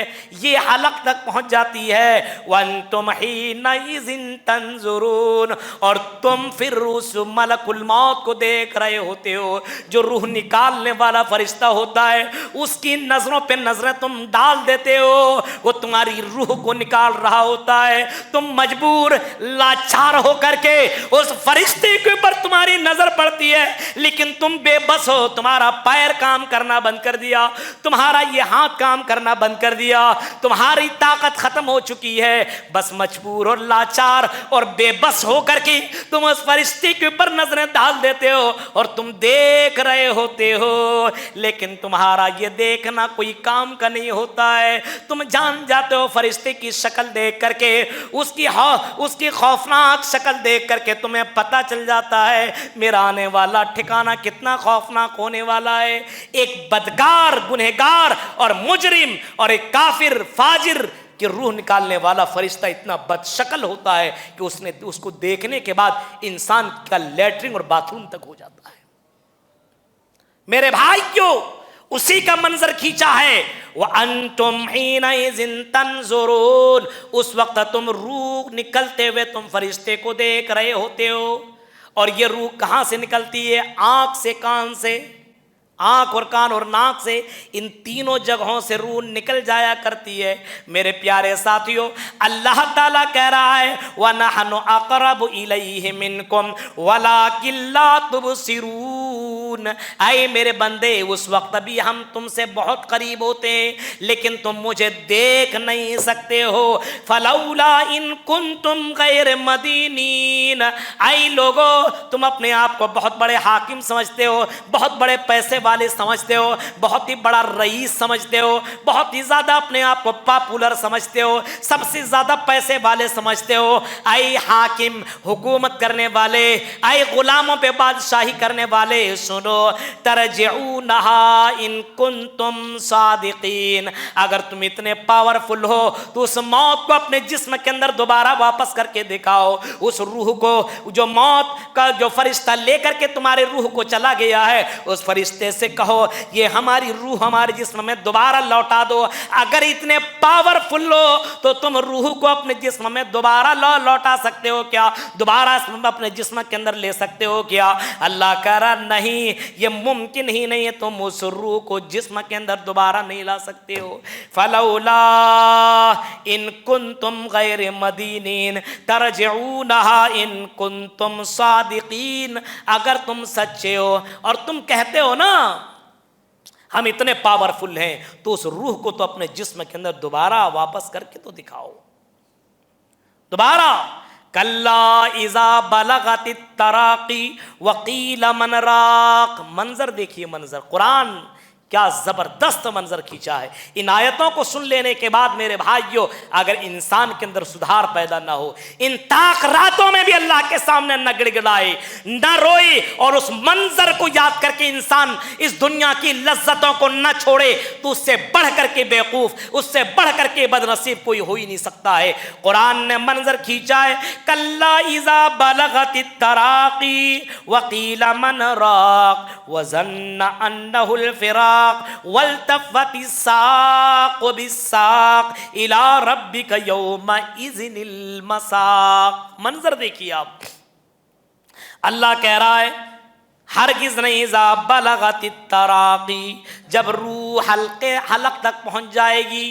یہ حلق تک پہنچ جاتی ہے، وَأَنْتُمْ حِينَئِذٍ تَنْظُرُونَ، اور تم پھر اس ملک الموت کو دیکھ رہے ہوتے ہو، جو روح نکالنے والا فرشتہ ہوتا ہے، اس کی نظروں پہ نظریں تم ڈال دیتے ہو، وہ تمہاری روح کو نکال رہا ہوتا ہے، تم مجبور لاچار ہو کر کے اس فرشتے کے اوپر تمہاری نظر پڑتی ہے، لیکن تم بے بس ہو، تمہارا پیر کام کرنا بند کر دیا، تمہارا یہ ہاتھ کام کرنا بند کر دیا، تمہاری طاقت ختم ہو چکی ہے، بس مجبور اور لاچار اور بے بس ہو کر کے تم اس فرشتے کے اوپر نظریں ڈال دیتے ہو اور تم دیکھ رہے ہوتے ہو، لیکن تمہارا یہ دیکھنا کوئی کام کا نہیں ہوتا ہے، تم جان جاتے ہو فرشتے کی شکل دیکھ کر کے، اس کی خوفناک شکل دیکھ کر کے تمہیں پتہ چل جاتا ہے میرا آنے والا ٹھکانہ کتنا خوفناک ہونے والا ہے۔ ایک بدکار، گنہگار اور مجرم اور ایک کافر فاجر کہ روح نکالنے والا فرشتہ اتنا بد شکل ہوتا ہے کہ اس کو دیکھنے کے بعد انسان کا لیٹرنگ اور باتھ روم تک ہو جاتا ہے۔ میرے بھائیو، اسی کا منظر کھینچا ہے وَأَنْتُمْ حِينَئِذٍ تَنْظُرُونَ، اس وقت تم روح نکلتے ہوئے تم فرشتے کو دیکھ رہے ہوتے ہو، اور یہ روح کہاں سے نکلتی ہے؟ آنکھ سے، کان سے، آنکھ اور کان اور ناک سے، ان تینوں جگہوں سے روح نکل جایا کرتی ہے۔ میرے پیارے ساتھیوں، اللہ تعالیٰ کہہ رہا ہے وَنَحْنُ أَقْرَبُ إِلَيْهِ مِنْكُمْ وَلَكِنْ لَا تُبْصِرُونَ، اے میرے بندے، اس وقت بھی ہم تم سے بہت قریب ہوتے ہیں لیکن تم مجھے دیکھ نہیں سکتے ہو۔ فَلَوْلَا إِن كُنْتُمْ غَيْرَ مَدِينِينَ، اے لوگو، تم اپنے آپ کو بہت بڑے حاکم سمجھتے ہو، بہت بڑے پیسے والے سمجھتے ہو، بہت ہی بڑا رئیس سمجھتے ہو، بہت ہی زیادہ اپنے آپ کو پاپولر سمجھتے ہو، سب سے زیادہ پیسے والے سمجھتے ہو، اے حاکم، حکومت کرنے والے، اے غلاموں پہ بادشاہی کرنے والے، سنو، ترجعونہا ان کنتم صادقین، اگر تم اتنے پاورفل ہو تو اس موت کو اپنے جسم کے اندر دوبارہ واپس کر کے دکھاؤ، اس روح کو جو موت کا جو فرشتہ لے کر کے تمہارے روح کو چلا گیا ہے، اس فرشتے سے کہو یہ ہماری روح ہمارے جسم میں دوبارہ لوٹا دو۔ اگر اتنے پاورفل ہو تو تم روح کو اپنے جسم میں دوبارہ لوٹا سکتے ہو کیا؟ دوبارہ اپنے جسم کے اندر لے سکتے ہو کیا؟ اللہ کہہ رہا نہیں، یہ ممکن ہی نہیں ہے، تم اس روح کو جسم کے اندر دوبارہ نہیں لا سکتے ہو۔ فلولا ان کنتم غیر مدینین ترجعونہا ان کنتم صادقین، اگر تم سچے ہو اور تم کہتے ہو نا ہم اتنے پاورفل ہیں، تو اس روح کو تو اپنے جسم کے اندر دوبارہ واپس کر کے تو دکھاؤ دوبارہ۔ کلا اذا بلغت التراقی وقیل من راق، منظر دیکھیے، منظر قرآن کیا زبردست منظر کھینچا ہے۔ ان آیتوں کو سن لینے کے بعد میرے بھائیوں، اگر انسان کے اندر سدھار پیدا نہ ہو، ان تاک راتوں میں بھی اللہ کے سامنے نہ گڑ گڑائے، نہ روئے، اور اس منظر کو یاد کر کے انسان اس دنیا کی لذتوں کو نہ چھوڑے، تو اس سے بڑھ کر کے بیوقوف، اس سے بڑھ کر کے بد نصیب کوئی ہو ہی نہیں سکتا ہے۔ قرآن نے منظر کھینچا ہے، کلا اذا بلغت التراقی وقیل من راق وظن انہ الفراق والتفت الساق بالساق الى ربک یومئذ المساق۔ منظر دیکھیے آپ، اللہ کہہ رہا ہے ہرگز نہیں، اذا بلغت التراقی، جب روح حلق تک پہنچ جائے گی،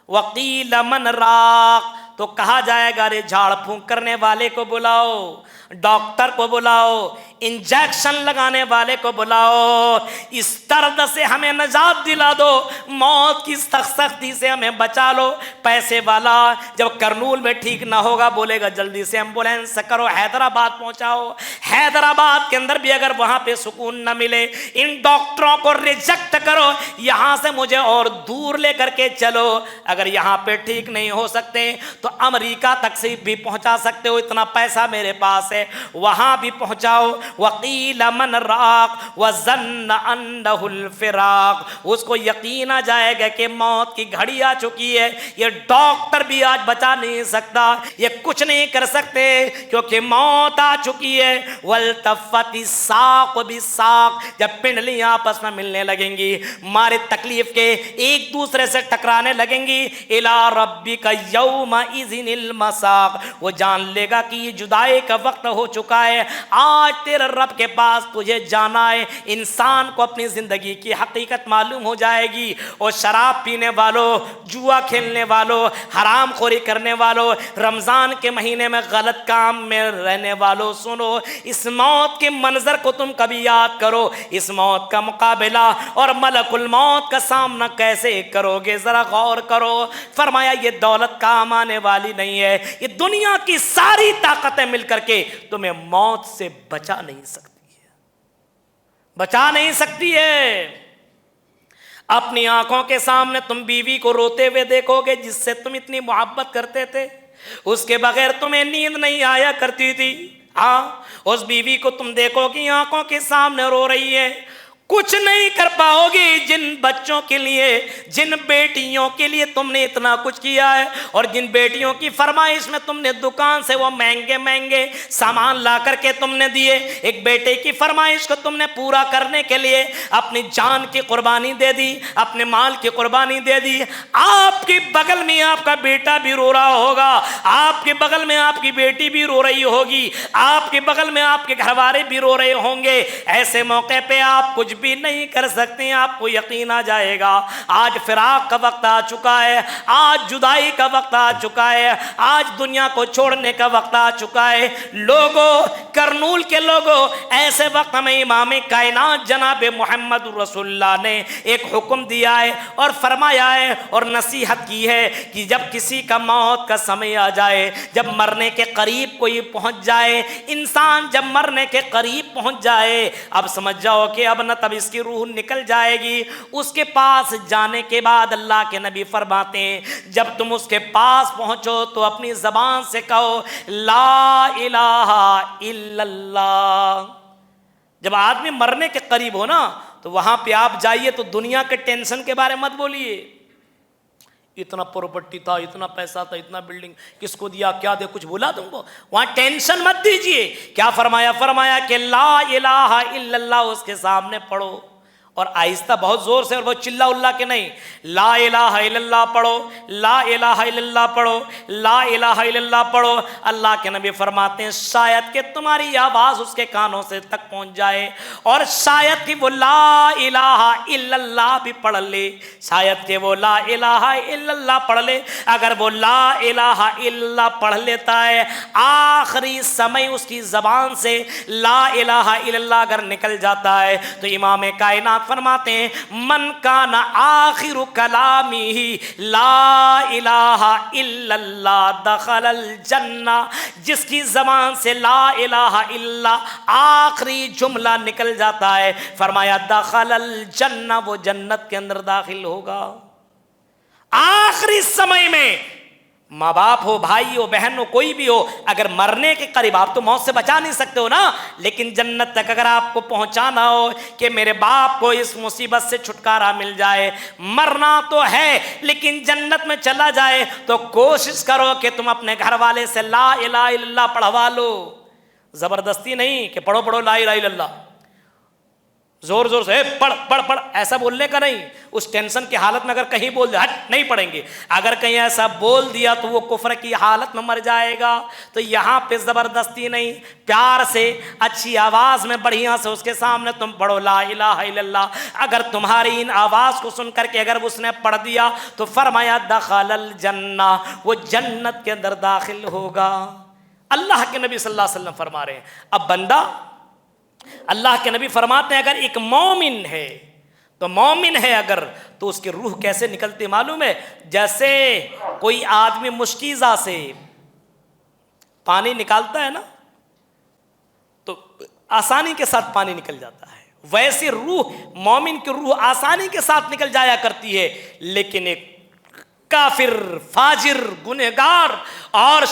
وقیل من راق، تو کہا جائے گا ارے جھاڑ پھونک کرنے والے کو بلاؤ، ڈاکٹر کو بلاؤ، انجیکشن لگانے والے کو بلاؤ، اس درد سے ہمیں نجات دلا دو، موت کی سختی سے ہمیں بچا لو۔ پیسے والا جب کرنول میں ٹھیک نہ ہوگا بولے گا جلدی سے ایمبولینس کرو، حیدرآباد پہنچاؤ۔ حیدرآباد کے اندر بھی اگر وہاں پہ سکون نہ ملے، ان ڈاکٹروں کو ریجیکٹ کرو، یہاں سے مجھے اور دور لے کر کے چلو۔ اگر یہاں پہ ٹھیک نہیں ہو سکتے تو امریکہ تک سے بھی پہنچا سکتے ہو، اتنا پیسہ میرے پاس ہے، وہاں بھی پہنچاؤ۔ وقیل من راق وظن انہ الفراق، اس کو یقین آ جائے گا کہ موت کی گھڑی آ چکی ہے، یہ ڈاکٹر بھی آج بچا نہیں سکتا، یہ کچھ نہیں کر سکتے کیونکہ موت آ چکی ہے۔ والتفت الساق بالساق، جب پنڈلیاں آپس میں ملنے لگیں گی، مارے تکلیف کے ایک دوسرے سے ٹکرانے لگیں گی، الی ربک یومئذ المساق، وہ جان لے گا کہ یہ جدائی کا وقت ہو چکا ہے، آج تیرے رب کے پاس تجھے جانا ہے۔ انسان کو اپنی زندگی کی حقیقت معلوم ہو جائے گی، اور شراب پینے والوں، جوا کھیلنے والوں، حرام خوری کرنے والوں، رمضان کے مہینے میں غلط کام میں رہنے والوں، سنو اس موت کے منظر کو تم کبھی یاد کرو، اس موت کا مقابلہ اور ملک الموت کا سامنا کیسے کرو گے، ذرا غور کرو۔ فرمایا یہ دولت کام آنے والی نہیں ہے، یہ دنیا کی ساری طاقتیں مل کر کے تمہیں موت سے بچا نہیں سکتی ہے، بچا نہیں سکتی ہے۔ اپنی آنکھوں کے سامنے تم بیوی کو روتے ہوئے دیکھو گے جس سے تم اتنی محبت کرتے تھے، اس کے بغیر تمہیں نیند نہیں آیا کرتی تھی، ہاں اس بیوی کو تم دیکھو گی آنکھوں کے سامنے رو رہی ہے، کچھ نہیں کر پاؤ گی جن بچوں کے لیے، جن بیٹیوں کے لیے تم نے اتنا کچھ کیا ہے، اور جن بیٹیوں کی فرمائش میں تم نے دکان سے وہ مہنگے مہنگے سامان لا کر کے تم نے دیے، ایک بیٹے کی فرمائش کو تم نے پورا کرنے کے لیے اپنی جان کی قربانی دے دی، اپنے مال کی قربانی دے دی۔ آپ کے بغل میں آپ کا بیٹا بھی رو رہا ہوگا، آپ کے بغل میں آپ کی بیٹی بھی رو رہی ہوگی، آپ کے بغل میں آپ کے گھر والے بھی رو رہے ہوں گے، ایسے موقع پہ آپ کچھ بھی نہیں کر سکتے، آپ کو یقین آ جائے گا آج فراق کا وقت آ چکا ہے، آج جدائی کا وقت آ چکا ہے، آج دنیا کو چھوڑنے کا وقت آ چکا ہے۔ لوگوں، کرنول کے لوگوں، ایسے وقت ہمیں امام کائنات جناب محمد رسول اللہ نے ایک حکم دیا ہے اور فرمایا ہے اور نصیحت کی ہے کہ جب کسی کا موت کا سمے آ جائے، جب مرنے کے قریب کوئی پہنچ جائے، انسان جب مرنے کے قریب پہنچ جائے، اب سمجھ جاؤ کہ اب نہ تب اس کی روح نکل جائے گی۔ اس کے پاس جانے کے بعد اللہ کے نبی فرماتے ہیں جب تم اس کے پاس پہنچو تو اپنی زبان سے کہو لا الہ الا اللہ۔ جب آدمی مرنے کے قریب ہو نا تو وہاں پہ آپ جائیے تو دنیا کے ٹینشن کے بارے مت بولیے، اتنا پراپرٹی تھا، اتنا پیسہ تھا، اتنا بلڈنگ کس کو دیا، کیا دے، کچھ بولا تم کو، وہاں ٹینشن مت دیجئے۔ کیا فرمایا؟ فرمایا کہ لا الہ الا اللہ اس کے سامنے پڑھو، اور آہستہ بہت زور سے، اور وہ چلا اللہ کے نہیں، لا الہ الا اللہ پڑھو، لا الہ الا اللہ پڑھو، لا الہ الا اللہ پڑھو۔ اللہ کے نبی فرماتے ہیں شاید کہ تمہاری آواز اس کے کانوں سے تک پہنچ جائے، اور شاید کہ وہ لا الہ الا اللہ بھی پڑھ لے، شاید کہ وہ لا الہ الا اللہ پڑھ لے۔ اگر وہ لا الہ الا اللہ پڑھ لیتا ہے، آخری سمے اس کی زبان سے لا الہ الا اللہ اگر نکل جاتا ہے، تو امام کائنات فرماتے ہیں من کان آخر کلامی لا الہ الا اللہ دخل الجنہ، جس کی زبان سے لا الہ الا اللہ آخری جملہ نکل جاتا ہے، فرمایا دخل الجنہ، وہ جنت کے اندر داخل ہوگا۔ آخری سمے میں ماں باپ ہو، بھائی ہو، بہن ہو، کوئی بھی ہو، اگر مرنے کے قریب، آپ تو موت سے بچا نہیں سکتے ہو نا، لیکن جنت تک اگر آپ کو پہنچانا ہو کہ میرے باپ کو اس مصیبت سے چھٹکارا مل جائے، مرنا تو ہے لیکن جنت میں چلا جائے، تو کوشش کرو کہ تم اپنے گھر والے سے لا الہ الا اللہ پڑھوا لو۔ زبردستی نہیں کہ پڑھو پڑھو لا الہ الا اللہ، زور زور سے پڑھ پڑھ پڑھ ایسا بولنے کا نہیں۔ اس ٹینشن کی حالت میں اگر کہیں بول دیا ہٹ نہیں پڑھیں گے، اگر کہیں ایسا بول دیا تو وہ کفر کی حالت میں مر جائے گا۔ تو یہاں پہ زبردستی نہیں، پیار سے اچھی آواز میں بڑھیا سے اس کے سامنے تم پڑھو لا الہ الا اللہ۔ اگر تمہاری ان آواز کو سن کر کے اگر اس نے پڑھ دیا تو فرمایا دخل الجنہ، وہ جنت کے اندر داخل ہوگا۔ اللہ کے نبی صلی اللہ علیہ وسلم فرما رہے ہیں۔ اب بندہ، اللہ کے نبی فرماتے ہیں اگر ایک مومن ہے تو مومن ہے اگر، تو اس کی روح کیسے نکلتی معلوم ہے؟ جیسے کوئی آدمی مشکیزہ سے پانی نکالتا ہے نا تو آسانی کے ساتھ پانی نکل جاتا ہے، ویسے روح، مومن کی روح آسانی کے ساتھ نکل جایا کرتی ہے، لیکن ایک کافر، فاجر، گنہگار اور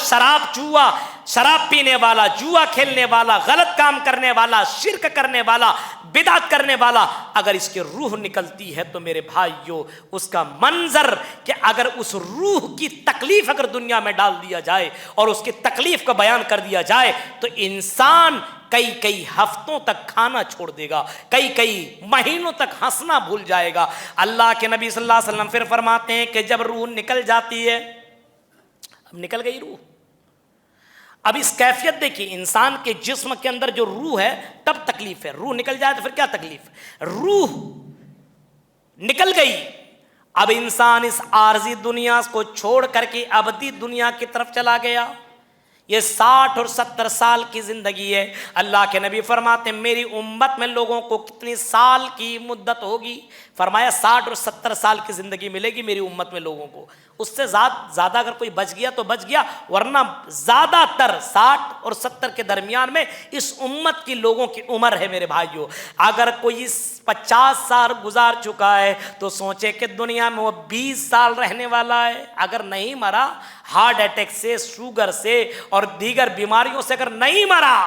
شراب پینے والا، جوا کھیلنے والا، غلط کام کرنے والا، شرک کرنے والا، بدعت کرنے والا، اگر اس کی روح نکلتی ہے تو میرے بھائیو اس کا منظر کہ اگر اس روح کی تکلیف اگر دنیا میں ڈال دیا جائے اور اس کی تکلیف کو بیان کر دیا جائے تو انسان کئی ہفتوں تک کھانا چھوڑ دے گا، کئی مہینوں تک ہنسنا بھول جائے گا۔ اللہ کے نبی صلی اللہ علیہ وسلم پھر فرماتے ہیں کہ جب روح نکل جاتی ہے، اب نکل گئی روح، اب اس کیفیت دیکھیے، انسان کے جسم کے اندر جو روح ہے تب تکلیف ہے، روح نکل جائے تو پھر کیا تکلیف ہے؟ روح نکل گئی، اب انسان اس عارضی دنیا کو چھوڑ کر کے ابدی دنیا کی طرف چلا گیا۔ یہ 60 اور 70 سال کی زندگی ہے۔ اللہ کے نبی فرماتے ہیں میری امت میں لوگوں کو کتنی سال کی مدت ہوگی؟ فرمایا 60 اور 70 سال کی زندگی ملے گی میری امت میں لوگوں کو، اس سے زیادہ اگر کوئی بچ گیا تو بچ گیا، ورنہ زیادہ تر 60 اور 70 کے درمیان میں اس امت کی لوگوں کی عمر ہے میرے بھائیوں۔ اگر کوئی 50 سال گزار چکا ہے تو سوچے کہ دنیا میں وہ 20 سال رہنے والا ہے، اگر نہیں مرا ہارٹ اٹیک سے، شوگر سے اور دیگر بیماریوں سے اگر نہیں مرا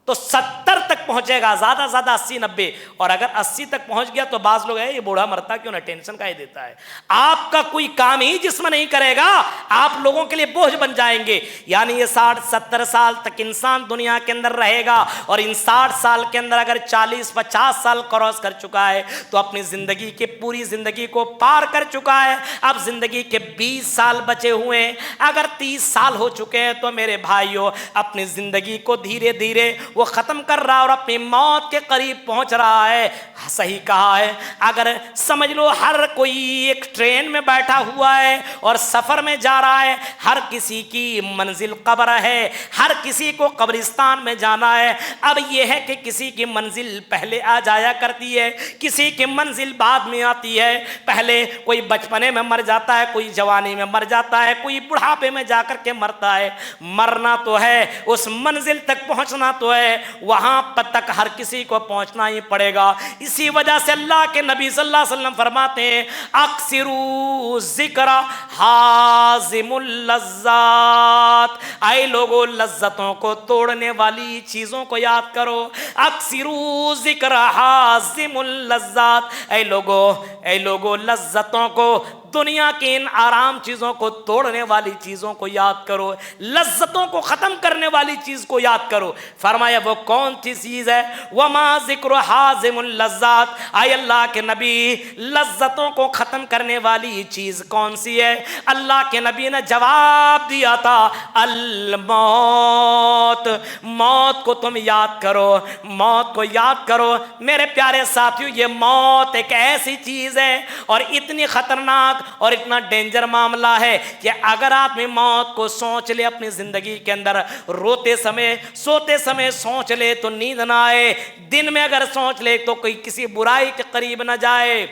تو 70 تک پہنچے گا، زیادہ 80 90، اور اگر 80 تک پہنچ گیا تو بعض لوگ یہ بوڑھا مرتا کیوں نہ، ٹینشن کا ہی دیتا ہے۔ آپ کا کوئی کام ہی جسم نہیں کرے گا، آپ لوگوں کے لیے بوجھ بن جائیں گے۔ یعنی یہ 60 70 سال تک انسان دنیا کے اندر رہے گا، اور ان 60 سال کے اندر اگر 40 50 سال کراس کر چکا ہے تو اپنی زندگی کے پوری زندگی کو پار کر چکا ہے۔ اب زندگی کے 20 سال بچے ہوئے ہیں، اگر 30 سال ہو چکے ہیں تو میرے بھائیوں اپنی زندگی کو دھیرے دھیرے وہ ختم کر رہا اور اپنی موت کے قریب پہنچ رہا ہے۔ صحیح کہا ہے، اگر سمجھ لو ہر کوئی ایک ٹرین میں بیٹھا ہوا ہے اور سفر میں جا رہا ہے، ہر کسی کی منزل قبر ہے، ہر کسی کو قبرستان میں جانا ہے۔ اب یہ ہے کہ کسی کی منزل پہلے آ جایا کرتی ہے، کسی کی منزل بعد میں آتی ہے۔ پہلے کوئی بچپنے میں مر جاتا ہے، کوئی جوانی میں مر جاتا ہے، کوئی بڑھاپے میں جا کر کے مرتا ہے۔ مرنا تو ہے، اس منزل تک پہنچنا تو ہے، وہاں تک ہر کسی کو پہنچنا ہی پڑے گا۔ اسی وجہ سے اللہ کے نبی صلی اللہ علیہ وسلم فرماتے ہیں اکثروا ذکر حازم اللذات، اے لوگوں لذتوں کو توڑنے والی چیزوں کو یاد کرو۔ اکثروا ذکر حازم اللذات، اے لوگوں لذتوں کو دنیا کی ان آرام چیزوں کو توڑنے والی چیزوں کو یاد کرو، لذتوں کو ختم کرنے والی چیز کو یاد کرو۔ فرمایا وہ کون سی چیز ہے؟ وما ذکر حازم اللذات، اے اللہ کے نبی لذتوں کو ختم کرنے والی چیز کون سی ہے؟ اللہ کے نبی نے جواب دیا تھا الموت، موت کو تم یاد کرو، موت کو یاد کرو۔ میرے پیارے ساتھیو، یہ موت ایک ایسی چیز ہے اور اتنی خطرناک اور اتنا ڈینجر معاملہ ہے کہ اگر آدمی موت کو سوچ لے اپنی زندگی کے اندر، روتے سمے سوتے سمے سوچ لے تو نیند نہ آئے، دن میں اگر سوچ لے تو کوئی کسی برائی کے قریب نہ جائے۔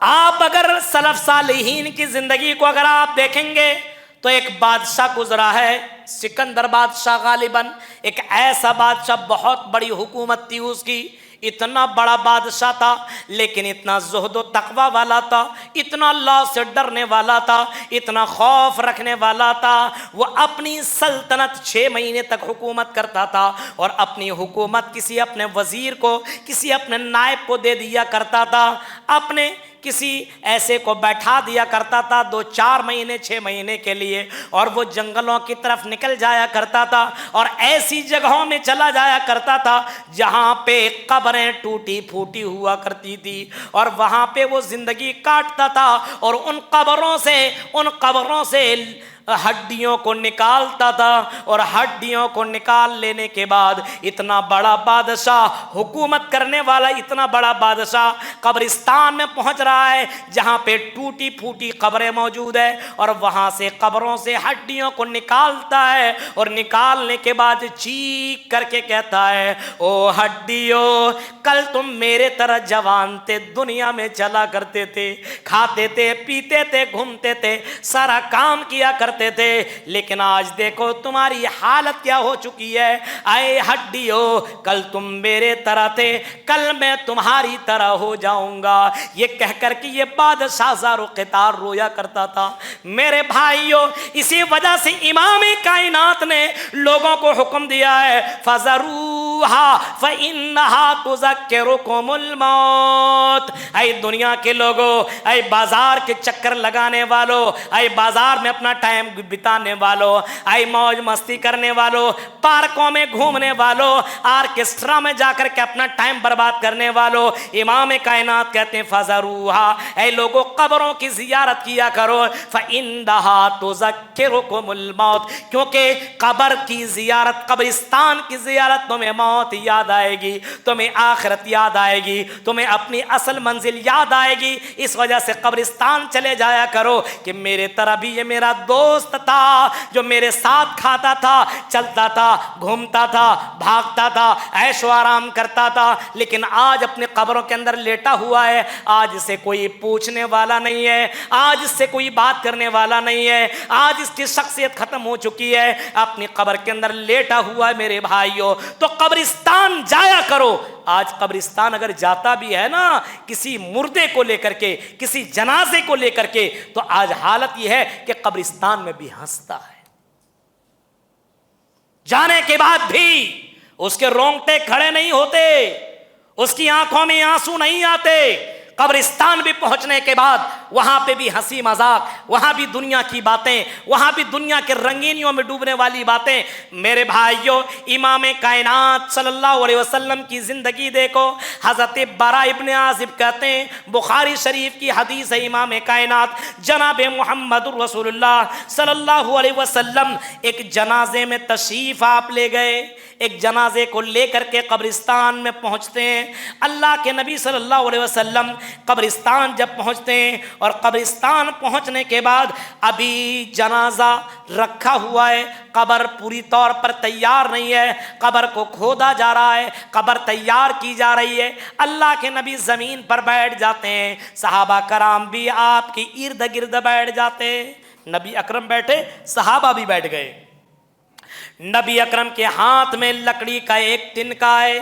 آپ اگر سلف صالحین کی زندگی کو اگر آپ دیکھیں گے تو ایک بادشاہ گزرا ہے، سکندر بادشاہ، غالباً ایک ایسا بادشاہ، بہت بڑی حکومت تھی اس کی، اتنا بڑا بادشاہ تھا لیکن اتنا زہد و تقوی والا تھا، اتنا اللہ سے ڈرنے والا تھا، اتنا خوف رکھنے والا تھا۔ وہ اپنی سلطنت 6 مہینے تک حکومت کرتا تھا اور اپنی حکومت کسی اپنے وزیر کو، کسی اپنے نائب کو دے دیا کرتا تھا، اپنے کسی ایسے کو بیٹھا دیا کرتا تھا 2-4 مہینے 6 مہینے کے لیے، اور وہ جنگلوں کی طرف نکل جایا کرتا تھا اور ایسی جگہوں میں چلا جایا کرتا تھا جہاں پہ قبریں ٹوٹی پھوٹی ہوا کرتی تھی، اور وہاں پہ وہ زندگی کاٹتا تھا اور ان قبروں سے ہڈیوں کو نکالتا تھا، اور ہڈیوں کو نکال لینے کے بعد اتنا بڑا بادشاہ، حکومت کرنے والا اتنا بڑا بادشاہ قبرستان میں پہنچ رہا ہے جہاں پہ ٹوٹی پھوٹی قبریں موجود ہیں، اور وہاں سے قبروں سے ہڈیوں کو نکالتا ہے، اور نکالنے کے بعد چیخ کر کے کہتا ہے او ہڈیوں، کل تم میرے طرح جوان تھے، دنیا میں چلا کرتے تھے، کھاتے تھے، پیتے تھے، گھومتے تھے، سارا کام کیا کرتے تھے، لیکن آج دیکھو تمہاری حالت کیا ہو چکی ہے۔ اے ہڈیوں، کل تم میرے طرح تھے، کل میں تمہاری طرح ہو جاؤں گا۔ یہ کہہ کر کہ یہ بادشاہ زار و قطار رویا کرتا تھا۔ میرے بھائیوں، اسی وجہ سے امام کائنات نے لوگوں کو حکم دیا ہے فَذَرُوهَا فَإِنَّهَا تُذَكِّرُكُمُ الْمَوْتِ۔ اے دنیا کے لوگوں، اے بازار کے چکر لگانے والوں، اے بازار میں اپنا ٹائم بتانے والوں، اے موج مستی کرنے والوں، پارکوں میں گھومنے والوں، آرکسٹرا میں جا کر کے اپنا ٹائم برباد کرنے والوں، امام کائنات کہتے ہیں فَذَرُوهَا، اے لوگوں قبروں کی زیارت کیا کرو، فَإِنَّهَا تُذَكِّرُكُمُ الْمَوْتِ، کیونکہ قبر کی زیارت، قبرستان کی زیارت تمہیں موت یاد آئے گی، تمہیں آخرت یاد آئے گی، تمہیں اپنی اصل منزل یاد آئے گی۔ اس وجہ سے قبرستان چلے جایا کرو کہ میرے طرح بھی یہ میرا دوست تھا جو میرے ساتھ کھاتا تھا، چلتا تھا، گھومتا تھا، بھاگتا تھا، عیش و آرام کرتا تھا، لیکن آج اپنے قبروں کے اندر لیٹا ہوا ہے، آج اسے کوئی پوچھنے والا نہیں ہے، آج اس سے کوئی بات کرنے والا نہیں ہے، آج اس کی شخصیت ختم ہو چکی ہے، اپنی قبر کے اندر لیٹا ہوا ہے۔ میرے بھائیوں، تو قبرستان جایا کرو۔ آج قبرستان اگر جاتا بھی ہے نا کسی مردے کو لے کر کے، کسی جنازے کو لے کر کے، تو آج حالت یہ ہے کہ قبرستان میں بھی ہنستا ہے، جانے کے بعد بھی اس کے رونگٹے کھڑے نہیں ہوتے، اس کی آنکھوں میں آنسو نہیں آتے۔ قبرستان بھی پہنچنے کے بعد وہاں پہ بھی ہنسی مذاق، وہاں بھی دنیا کی باتیں، وہاں بھی دنیا کے رنگینیوں میں ڈوبنے والی باتیں۔ میرے بھائیوں، امام کائنات صلی اللہ علیہ وسلم کی زندگی دیکھو۔ حضرت براء ابن عازب کہتے ہیں، بخاری شریف کی حدیث ہے، امام کائنات جناب محمد رسول اللہ صلی اللہ علیہ وسلم ایک جنازے میں تشریف آپ لے گئے، ایک جنازے کو لے کر کے قبرستان میں پہنچتے ہیں۔ اللہ کے نبی صلی اللہ علیہ وسلم قبرستان جب پہنچتے ہیں، اور قبرستان پہنچنے کے بعد ابھی جنازہ رکھا ہوا ہے، قبر پوری طور پر تیار نہیں ہے، قبر کو کھودا جا رہا ہے، قبر تیار کی جا رہی ہے۔ اللہ کے نبی زمین پر بیٹھ جاتے ہیں، صحابہ کرام بھی آپ کی ارد گرد بیٹھ جاتے ہیں۔ نبی اکرم بیٹھے، صحابہ بھی بیٹھ گئے۔ نبی اکرم کے ہاتھ میں لکڑی کا ایک تنکا ہے،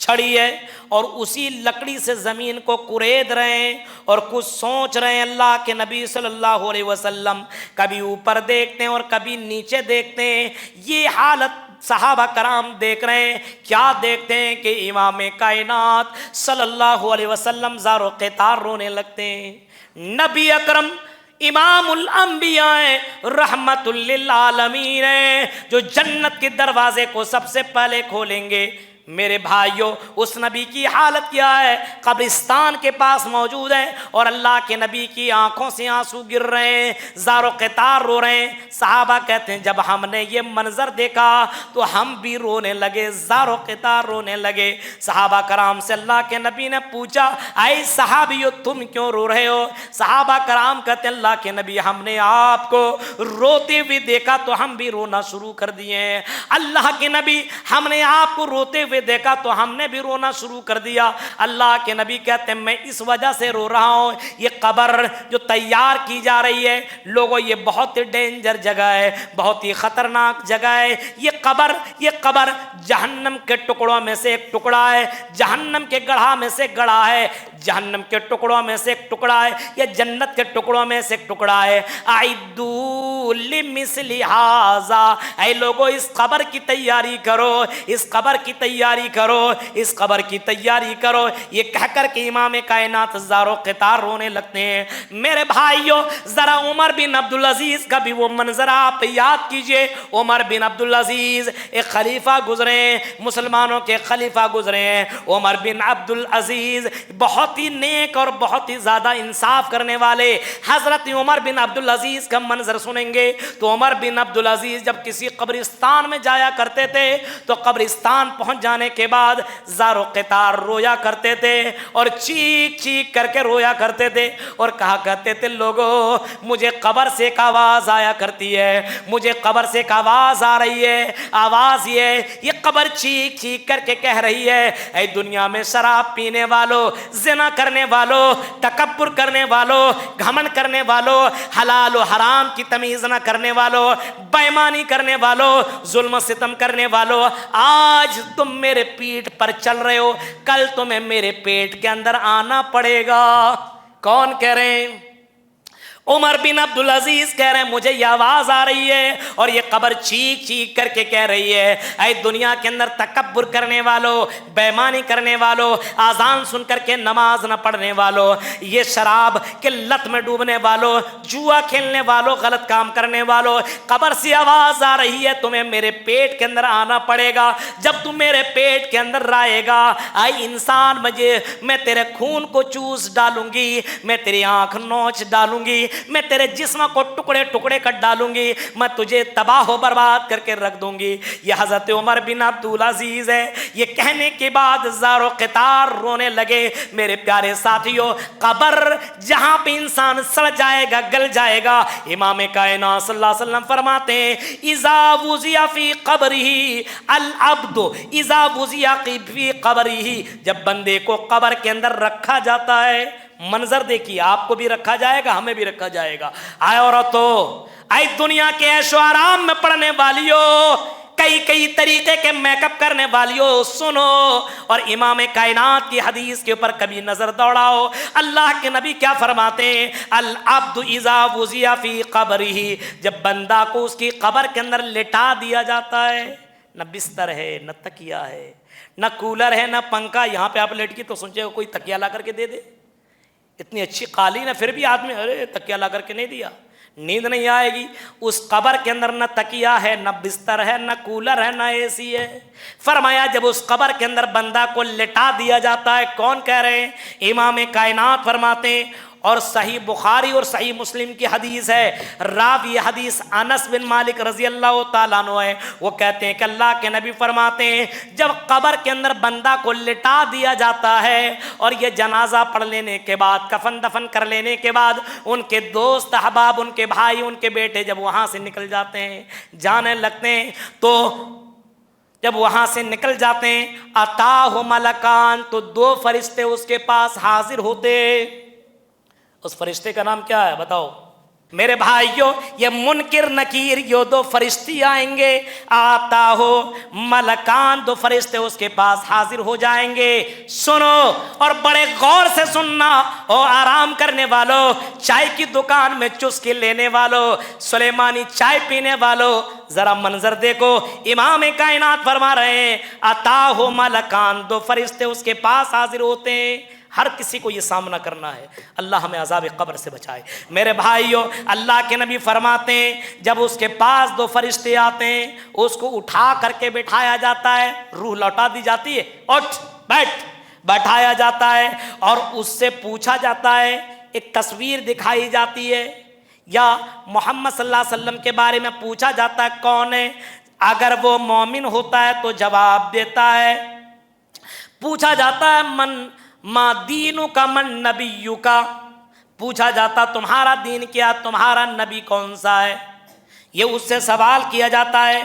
چھڑی ہے، اور اسی لکڑی سے زمین کو کورید رہے ہیں اور کچھ سوچ رہے ہیں۔ اللہ کے نبی صلی اللہ علیہ وسلم کبھی اوپر دیکھتے ہیں اور کبھی نیچے دیکھتے ہیں۔ یہ حالت صحابہ کرام دیکھ رہے ہیں، کیا دیکھتے ہیں کہ امام کائنات صلی اللہ علیہ وسلم زار و قطار رونے لگتے ہیں۔ نبی اکرم امام الانبیاء رحمت للعالمین ہیں، جو جنت کے دروازے کو سب سے پہلے کھولیں گے۔ میرے بھائیوں، اس نبی کی حالت کیا ہے؟ قبرستان کے پاس موجود ہے اور اللہ کے نبی کی آنکھوں سے آنسو گر رہے ہیں، زار و قطار رو رہے ہیں۔ صحابہ کہتے ہیں جب ہم نے یہ منظر دیکھا تو ہم بھی رونے لگے، زار و قطار رونے لگے۔ صحابہ کرام سے اللہ کے نبی نے پوچھا، اے صحابیو تم کیوں رو رہے ہو؟ صحابہ کرام کہتے ہیں اللہ کے نبی ہم نے آپ کو روتے ہوئے دیکھا تو ہم بھی رونا شروع کر دیے ہیں۔ اللہ کے نبی ہم نے آپ کو روتے ہوئے دیکھا تو ہم نے بھی رونا شروع کر دیا۔ اللہ کے نبی کہتے ہیں میں اس وجہ سے رو رہا ہوں، یہ قبر جو تیار کی جا رہی ہے لوگوں، یہ بہت ہی ڈینجر جگہ ہے، بہت ہی خطرناک جگہ ہے۔ یہ قبر جہنم کے ٹکڑوں میں سے ایک ٹکڑا ہے، جہنم کے گڑھا میں سے گڑھا ہے، جہنم کے ٹکڑوں میں سے ایک ٹکڑا ہے، یا جنت کے ٹکڑوں میں سے ایک ٹکڑا ہے۔ اعدوا لمثل ھذا، اے لوگوں اس قبر کی تیاری کرو، اس قبر کی تیاری کرو، اس قبر کی تیاری کرو۔ یہ کہہ کر کے امام کائنات زار و قطار رونے لگتے ہیں۔ میرے بھائیوں ذرا عمر بن عبدالعزیز کا بھی وہ منظر آپ یاد کیجئے۔ عمر بن عبدالعزیز ایک خلیفہ گزرے ہیں، مسلمانوں کے خلیفہ گزرے ہیں۔ عمر بن عبدالعزیز بہت ہی نیک اور بہت ہی زیادہ انصاف کرنے والے۔ حضرت عمر بن عبدالعزیز کا منظر سنیں گے تو عمر بن عبدالعزیز جب کسی قبرستان میں جایا کرتے تھے تو قبرستان پہنچ جانے کے بعد زار و قطار رویا کرتے تھے اور چیخ چیخ کر کے رویا کرتے تھے اور کہا کرتے تھے لوگوں مجھے قبر سے ایک آواز آیا کرتی ہے، مجھے قبر سے ایک آواز آ رہی ہے، آواز یہ قبر چیخ چیخ کر کے کہہ رہی ہے اے دنیا میں شراب پینے والوں، زنا کرنے والوں، تکبر کرنے والوں، گھمنڈ کرنے والوں، حلال و حرام کی تمیز نہ کرنے والوں، بے ایمانی کرنے والوں، ظلم و ستم کرنے والوں، آج تم میرے پیٹ پر چل رہے ہو، کل تمہیں میرے پیٹ کے اندر آنا پڑے گا۔ کون کہہ رہے ہیں؟ عمر بن عبدالعزیز کہہ رہے ہیں مجھے یہ آواز آ رہی ہے اور یہ قبر چیخ چیخ کر کے کہہ رہی ہے اے دنیا کے اندر تکبر کرنے والوں، بے ایمانی کرنے والوں، آذان سن کر کے نماز نہ پڑھنے والوں، یہ شراب کے لت میں ڈوبنے والوں، جوا کھیلنے والوں، غلط کام کرنے والوں، قبر سے آواز آ رہی ہے تمہیں میرے پیٹ کے اندر آنا پڑے گا۔ جب تم میرے پیٹ کے اندر رہے گا اے انسان میں تیرے خون کو چوس ڈالوں گی، میں تیری آنکھ نوچ ڈالوں گی، میں تیرے جسم کو ٹکڑے ٹکڑے کر ڈالوں گی، میں تجھے تباہ و برباد کر کے رکھ دوں گی۔ یہ حضرت عمر بن عبدالعزیز ہے۔ یہ کہنے کے بعد زار و قطار رونے لگے۔ میرے پیارے ساتھیوں قبر جہاں پہ انسان سڑ جائے گا، گل جائے گا، امام کائنات صلی اللہ علیہ وسلم فرماتے ہیں اذا وضع فی قبرہ العبد اذا وضع فی قبرہ، جب بندے کو قبر کے اندر رکھا جاتا ہے، منظر دیکھیے، آپ کو بھی رکھا جائے گا، ہمیں بھی رکھا جائے گا۔ اے عورتوں، اے دنیا کے عیش و آرام میں پڑنے والیوں، کئی طریقے کے میک اپ کرنے والیوں، سنو اور امام کائنات کی حدیث کے اوپر کبھی نظر دوڑاؤ۔ اللہ کے نبی کیا فرماتے ہیں؟ العبد اذا وضع فی قبرہ، جب بندہ کو اس کی قبر کے اندر لٹا دیا جاتا ہے، نہ بستر ہے، نہ تکیہ ہے، نہ کولر ہے، نہ پنکھا، یہاں پہ آپ لیٹ کی تو سوچے کوئی تکیہ لا کر کے دے دے، اتنی اچھی قالین ہے پھر بھی آدمی ارے تکیہ لا کر کے نہیں دیا، نیند نہیں آئے گی۔ اس قبر کے اندر نہ تکیہ ہے، نہ بستر ہے، نہ کولر ہے، نہ اے سی ہے۔ فرمایا جب اس قبر کے اندر بندہ کو لٹا دیا جاتا ہے، کون کہہ رہے ہیں؟ امام کائنات فرماتے ہیں، اور صحیح بخاری اور صحیح مسلم کی حدیث ہے، راوی حدیث انس بن مالک رضی اللہ تعالیٰ عنہ ہے، وہ کہتے ہیں کہ اللہ کے نبی فرماتے ہیں جب قبر کے اندر بندہ کو لٹا دیا جاتا ہے اور یہ جنازہ پڑھ لینے کے بعد، کفن دفن کر لینے کے بعد، ان کے دوست احباب، ان کے بھائی، ان کے بیٹے جب وہاں سے نکل جاتے ہیں، جانے لگتے ہیں، تو جب وہاں سے نکل جاتے ہیں اتاہ ملکان، تو دو فرشتے اس کے پاس حاضر ہوتے۔ اس فرشتے کا نام کیا ہے بتاؤ؟ میرے بھائیوں یہ منکر نکیر یہ دو فرشتے آئیں گے، آتا ہو ملکان، دو فرشتے اس کے پاس حاضر ہو جائیں گے۔ سنو اور بڑے غور سے سننا، اور آرام کرنے والوں، چائے کی دکان میں چسکی لینے والوں، سلیمانی چائے پینے والوں، ذرا منظر دیکھو، امام کائنات فرما رہے ہیں آتا ہو ملکان، دو فرشتے اس کے پاس حاضر ہوتے ہیں۔ ہر کسی کو یہ سامنا کرنا ہے، اللہ ہمیں عذاب قبر سے بچائے۔ میرے بھائیوں اللہ کے نبی فرماتے ہیں جب اس کے پاس دو فرشتے آتے ہیں اس کو اٹھا کر کے بٹھایا جاتا ہے، روح لوٹا دی جاتی ہے، اٹھ بیٹھ، بٹھایا جاتا ہے اور اس سے پوچھا جاتا ہے، ایک تصویر دکھائی جاتی ہے یا محمد صلی اللہ علیہ وسلم کے بارے میں پوچھا جاتا ہے کون ہے، اگر وہ مومن ہوتا ہے تو جواب دیتا ہے، پوچھا جاتا ہے من ما دینو کا من نبیو کا، پوچھا جاتا تمہارا دین کیا، تمہارا نبی کون سا ہے، یہ اس سے سوال کیا جاتا ہے،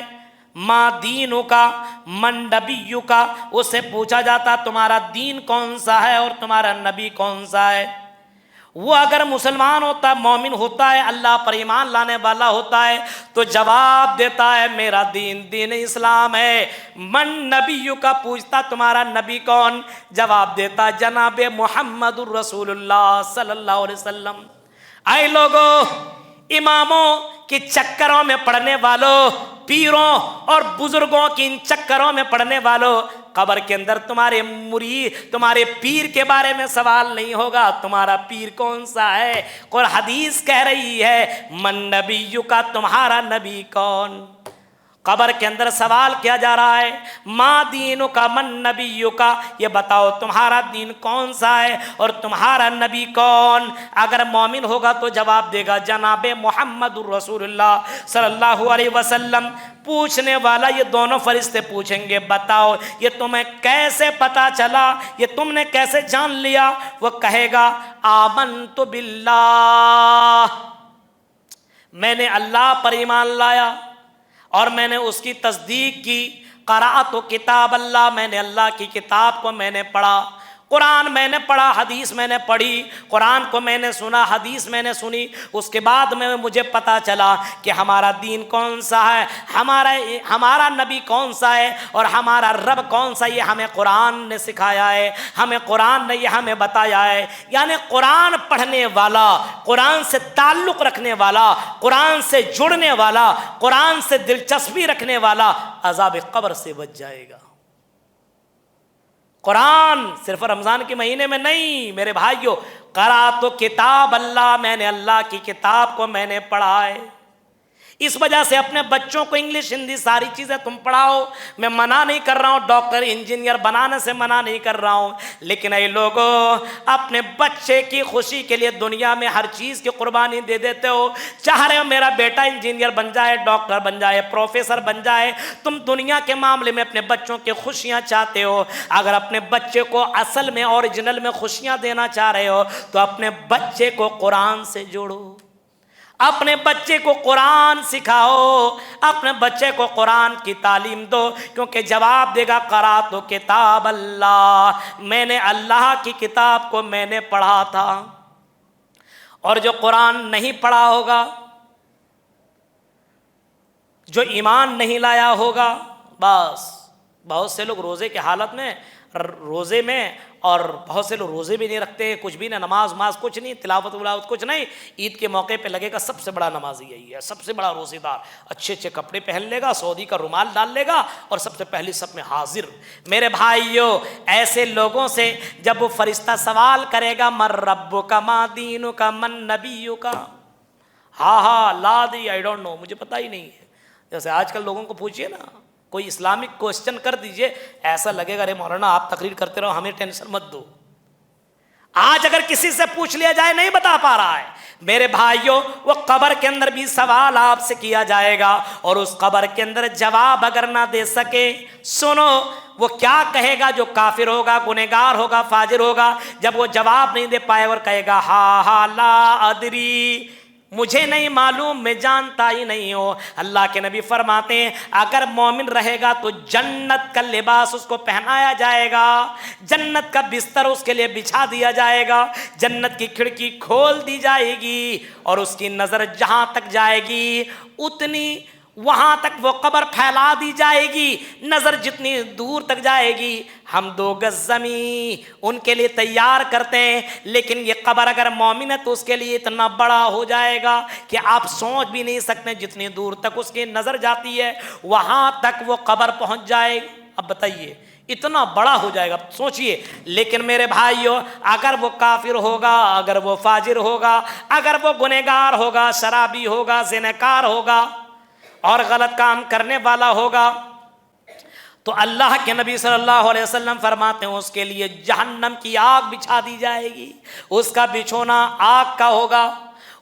ما دینو کا من نبیو کا، اس سے پوچھا جاتا تمہارا دین کون سا ہے اور تمہارا نبی کون سا ہے۔ وہ اگر مسلمان ہوتا ہے، مومن ہوتا ہے، اللہ پر ایمان لانے والا ہوتا ہے تو جواب دیتا ہے میرا دین دین اسلام ہے۔ من نبیو کا پوچھتا تمہارا نبی کون، جواب دیتا جناب محمد الرسول اللہ صلی اللہ علیہ وسلم۔ اے لوگو، اماموں کے چکروں میں پڑھنے والوں، پیروں اور بزرگوں کی ان چکروں میں پڑھنے والوں، قبر کے اندر تمہارے مرید، تمہارے پیر کے بارے میں سوال نہیں ہوگا، تمہارا پیر کون سا ہے۔ اور حدیث کہہ رہی ہے من نبیو کا، تمہارا نبی کون۔ قبر کے اندر سوال کیا جا رہا ہے ما دینو کا من نبیو کا، یہ بتاؤ تمہارا دین کون سا ہے اور تمہارا نبی کون۔ اگر مومن ہوگا تو جواب دے گا جناب محمد الرسول اللہ صلی اللہ علیہ وسلم۔ پوچھنے والا یہ دونوں فرشتے پوچھیں گے بتاؤ یہ تمہیں کیسے پتا چلا، یہ تم نے کیسے جان لیا، وہ کہے گا آمنت باللہ، میں نے اللہ پر ایمان لایا اور میں نے اس کی تصدیق کی، قرأت کتاب اللہ، میں نے اللہ کی کتاب کو میں نے پڑھا، قرآن میں نے پڑھا، حدیث میں نے پڑھی، قرآن کو میں نے سنا، حدیث میں نے سنی، اس کے بعد میں مجھے پتا چلا کہ ہمارا دین کون سا ہے، ہمارا نبی کون سا ہے اور ہمارا رب کون سا، یہ ہمیں قرآن نے سکھایا ہے، ہمیں قرآن نے یہ ہمیں بتایا ہے۔ یعنی قرآن پڑھنے والا، قرآن سے تعلق رکھنے والا، قرآن سے جڑنے والا، قرآن سے دلچسپی رکھنے والا عذاب قبر سے بچ جائے گا۔ قرآن صرف رمضان کے مہینے میں نہیں میرے بھائیوں، قرأت کتاب اللہ، میں نے اللہ کی کتاب کو میں نے پڑھا ہے۔ اس وجہ سے اپنے بچوں کو انگلش ہندی ساری چیزیں تم پڑھاؤ، میں منع نہیں کر رہا ہوں، ڈاکٹر انجینئر بنانے سے منع نہیں کر رہا ہوں، لیکن اے لوگوں اپنے بچے کی خوشی کے لیے دنیا میں ہر چیز کی قربانی دے دیتے ہو، چاہ رہے ہو میرا بیٹا انجینئر بن جائے، ڈاکٹر بن جائے، پروفیسر بن جائے، تم دنیا کے معاملے میں اپنے بچوں کی خوشیاں چاہتے ہو۔ اگر اپنے بچے کو اصل میں اوریجنل میں خوشیاں دینا چاہ رہے ہو تو اپنے بچے کو قرآن سے جوڑو، اپنے بچے کو قرآن سکھاؤ، اپنے بچے کو قرآن کی تعلیم دو، کیونکہ جواب دے گا قرأت کتاب اللہ، میں نے اللہ کی کتاب کو میں نے پڑھا تھا۔ اور جو قرآن نہیں پڑھا ہوگا، جو ایمان نہیں لایا ہوگا، بس بہت سے لوگ روزے کے حالت میں، روزے میں، اور بہت سے لوگ روزے بھی نہیں رکھتے، کچھ بھی نہ، نماز کچھ نہیں، تلاوت ولاوت کچھ نہیں، عید کے موقع پہ لگے گا سب سے بڑا نمازی یہی ہے، سب سے بڑا روزے دار، اچھے اچھے کپڑے پہن لے گا، سعودی کا رومال ڈال لے گا اور سب سے پہلی سب میں حاضر۔ میرے بھائیوں ایسے لوگوں سے جب وہ فرشتہ سوال کرے گا من ربک ما دینک من نبیک، ہاں لا دی آئی ڈونٹ نو، مجھے پتہ ہی نہیں ہے۔ جیسے آج کل لوگوں کو پوچھئے نا کوئی اسلامک کوسچن کر دیجئے، ایسا لگے گا ارے مولانا آپ تقریر کرتے رہو، ہمیں ٹینشن مت دو۔ آج اگر کسی سے پوچھ لیا جائے نہیں بتا پا رہا ہے، میرے بھائیوں وہ قبر کے اندر بھی سوال آپ سے کیا جائے گا، اور اس قبر کے اندر جواب اگر نہ دے سکے، سنو وہ کیا کہے گا، جو کافر ہوگا، گنہگار ہوگا، فاجر ہوگا، جب وہ جواب نہیں دے پائے اور کہے گا ہاں لا ادری، مجھے نہیں معلوم، میں جانتا ہی نہیں ہوں۔ اللہ کے نبی فرماتے ہیں اگر مومن رہے گا تو جنت کا لباس اس کو پہنایا جائے گا، جنت کا بستر اس کے لیے بچھا دیا جائے گا، جنت کی کھڑکی کھول دی جائے گی، اور اس کی نظر جہاں تک جائے گی اتنی وہاں تک وہ قبر پھیلا دی جائے گی، نظر جتنی دور تک جائے گی۔ ہم 2 گز زمین ان کے لیے تیار کرتے ہیں، لیکن یہ قبر اگر مومن ہے تو اس کے لیے اتنا بڑا ہو جائے گا کہ آپ سوچ بھی نہیں سکتے جتنی دور تک اس کی نظر جاتی ہے وہاں تک وہ قبر پہنچ جائے گی۔ اب بتائیے اتنا بڑا ہو جائے گا، سوچئے۔ لیکن میرے بھائیو اگر وہ کافر ہوگا، اگر وہ فاجر ہوگا، اگر وہ گنہگار ہوگا، شرابی ہوگا، زناکار ہوگا اور غلط کام کرنے والا ہوگا، تو اللہ کے نبی صلی اللہ علیہ وسلم فرماتے ہیں اس کے لیے جہنم کی آگ بچھا دی جائے گی، اس کا بچھونا آگ کا ہوگا،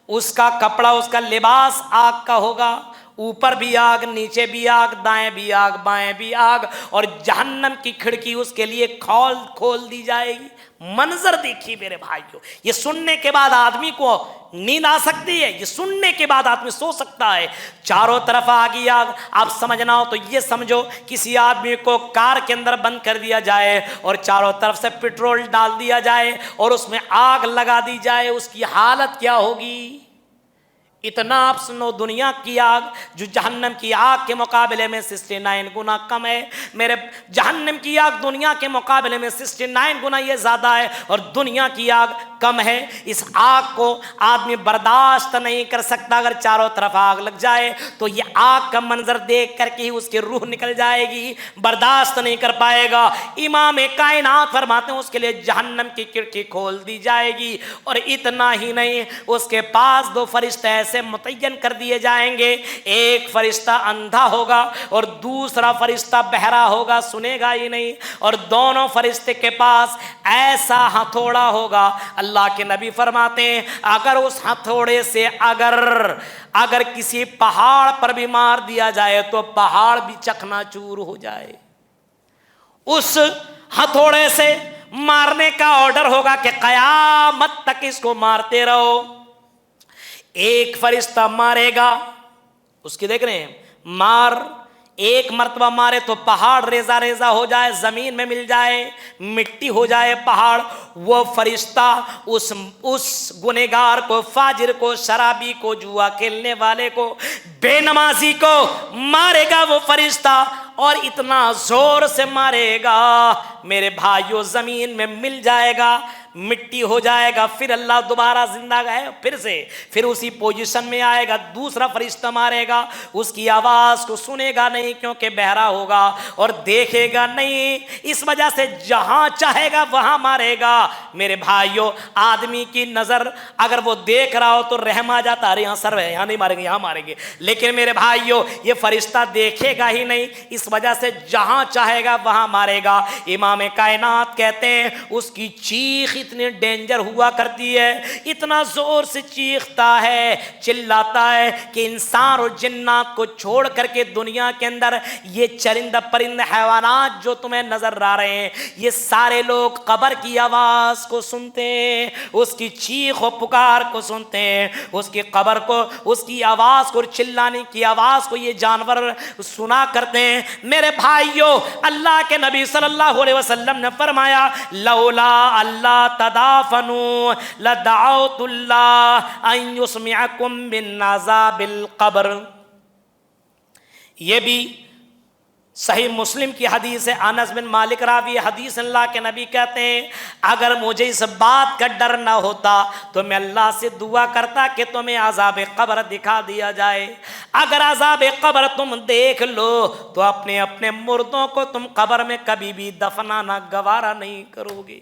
اس کا کپڑا، اس کا لباس آگ کا ہوگا، اوپر بھی آگ، نیچے بھی آگ، دائیں بھی آگ، بائیں بھی آگ، اور جہنم کی کھڑکی اس کے لیے کھول دی جائے گی۔ منظر دیکھیے میرے بھائیو، یہ سننے کے بعد آدمی کو نیند آ سکتی ہے، یہ سننے کے بعد آدمی سو سکتا ہے۔ چاروں طرف آگی آگ، آپ سمجھنا ہو تو یہ سمجھو کسی آدمی کو کار کے اندر بند کر دیا جائے اور چاروں طرف سے پٹرول ڈال دیا جائے اور اس میں آگ لگا دی جائے، اس کی حالت کیا ہوگی؟ اتنا آپ سنو، دنیا کی آگ جو جہنم کی آگ کے مقابلے میں 69 گنا کم ہے، میرے جہنم کی آگ دنیا کے مقابلے میں 69 گنا یہ زیادہ ہے، اور دنیا کی آگ کم ہے۔ اس آگ کو آدمی برداشت نہیں کر سکتا، اگر چاروں طرف آگ لگ جائے تو یہ آگ کا منظر دیکھ کر کے ہی اس کی روح نکل جائے گی، برداشت نہیں کر پائے گا۔ امام کائنات فرماتے ہیں اس کے لیے جہنم کی کھڑکی کھول دی جائے گی، اور اتنا ہی نہیں، اس کے پاس 2 فرشتے ایسے متعین کر دیے جائیں گے، ایک فرشتہ اندھا ہوگا اور دوسرا فرشتہ بہرا ہوگا، سنے گا ہی نہیں، اور دونوں فرشتے کے پاس ایسا ہتھوڑا ہوگا۔ اللہ کے نبی فرماتے ہیں اگر اس ہتھوڑے سے اگر کسی پہاڑ پر بھی مار دیا جائے تو پہاڑ بھی چکنا چور ہو جائے۔ اس ہتھوڑے سے مارنے کا آرڈر ہوگا کہ قیامت تک اس کو مارتے رہو۔ ایک فرشتہ مارے گا، اس کی دیکھ رہے ہیں، ایک مرتبہ مارے تو پہاڑ ریزہ ریزہ ہو جائے، زمین میں مل جائے، مٹی ہو جائے پہاڑ۔ وہ فرشتہ اس گنہگار کو، فاجر کو، شرابی کو، جوا کھیلنے والے کو، بے نمازی کو مارے گا وہ فرشتہ، اور اتنا زور سے مارے گا میرے بھائیو زمین میں مل جائے گا، مٹی ہو جائے گا، پھر اللہ دوبارہ زندہ ہے، پھر اسی پوزیشن میں آئے گا، دوسرا فرشتہ مارے گا، اس کی آواز کو سنے گا نہیں کیونکہ بہرا ہوگا اور دیکھے گا نہیں، اس وجہ سے جہاں چاہے گا وہاں مارے گا۔ میرے بھائیو آدمی کی نظر اگر وہ دیکھ رہا ہو تو رحم آ جاتا، ارے یہاں سر ہے، یہاں نہیں ماریں گے، یہاں ماریں گے، لیکن میرے بھائیو یہ فرشتہ دیکھے گا ہی نہیں، اس وجہ سے جہاں چاہے گا وہاں مارے گا۔ امام کائنات کہتے ہیں اس کی چیخ اتنی ڈینجر ہوا کرتی ہے، اتنا زور سے چیختا ہے، چلاتا ہے کہ انسان اور جنات کو چھوڑ کر کے دنیا کے اندر یہ چرند پرند حیوانات جو تمہیں نظر آ رہے ہیں، یہ سارے لوگ قبر کی آواز کو سنتے ہیں، اس کی چیخ و پکار کو سنتے ہیں، اس کی قبر کو، اس کی آواز کو، چلانے کی آواز کو یہ جانور سنا کرتے ہیں۔ میرے بھائیو اللہ کے نبی صلی اللہ علیہ وسلم نے فرمایا لولا اللہ تدافنوا لدعوت اللہ ان یسمعکم من عذاب القبر۔ یہ بھی صحیح مسلم کی حدیث ہے، انس بن مالک راوی حدیث، اللہ کے نبی کہتے ہیں اگر مجھے اس بات کا ڈر نہ ہوتا تو میں اللہ سے دعا کرتا کہ تمہیں عذاب قبر دکھا دیا جائے۔ اگر عذاب قبر تم دیکھ لو تو اپنے اپنے مردوں کو تم قبر میں کبھی بھی دفنانا گوارا نہیں کرو گے،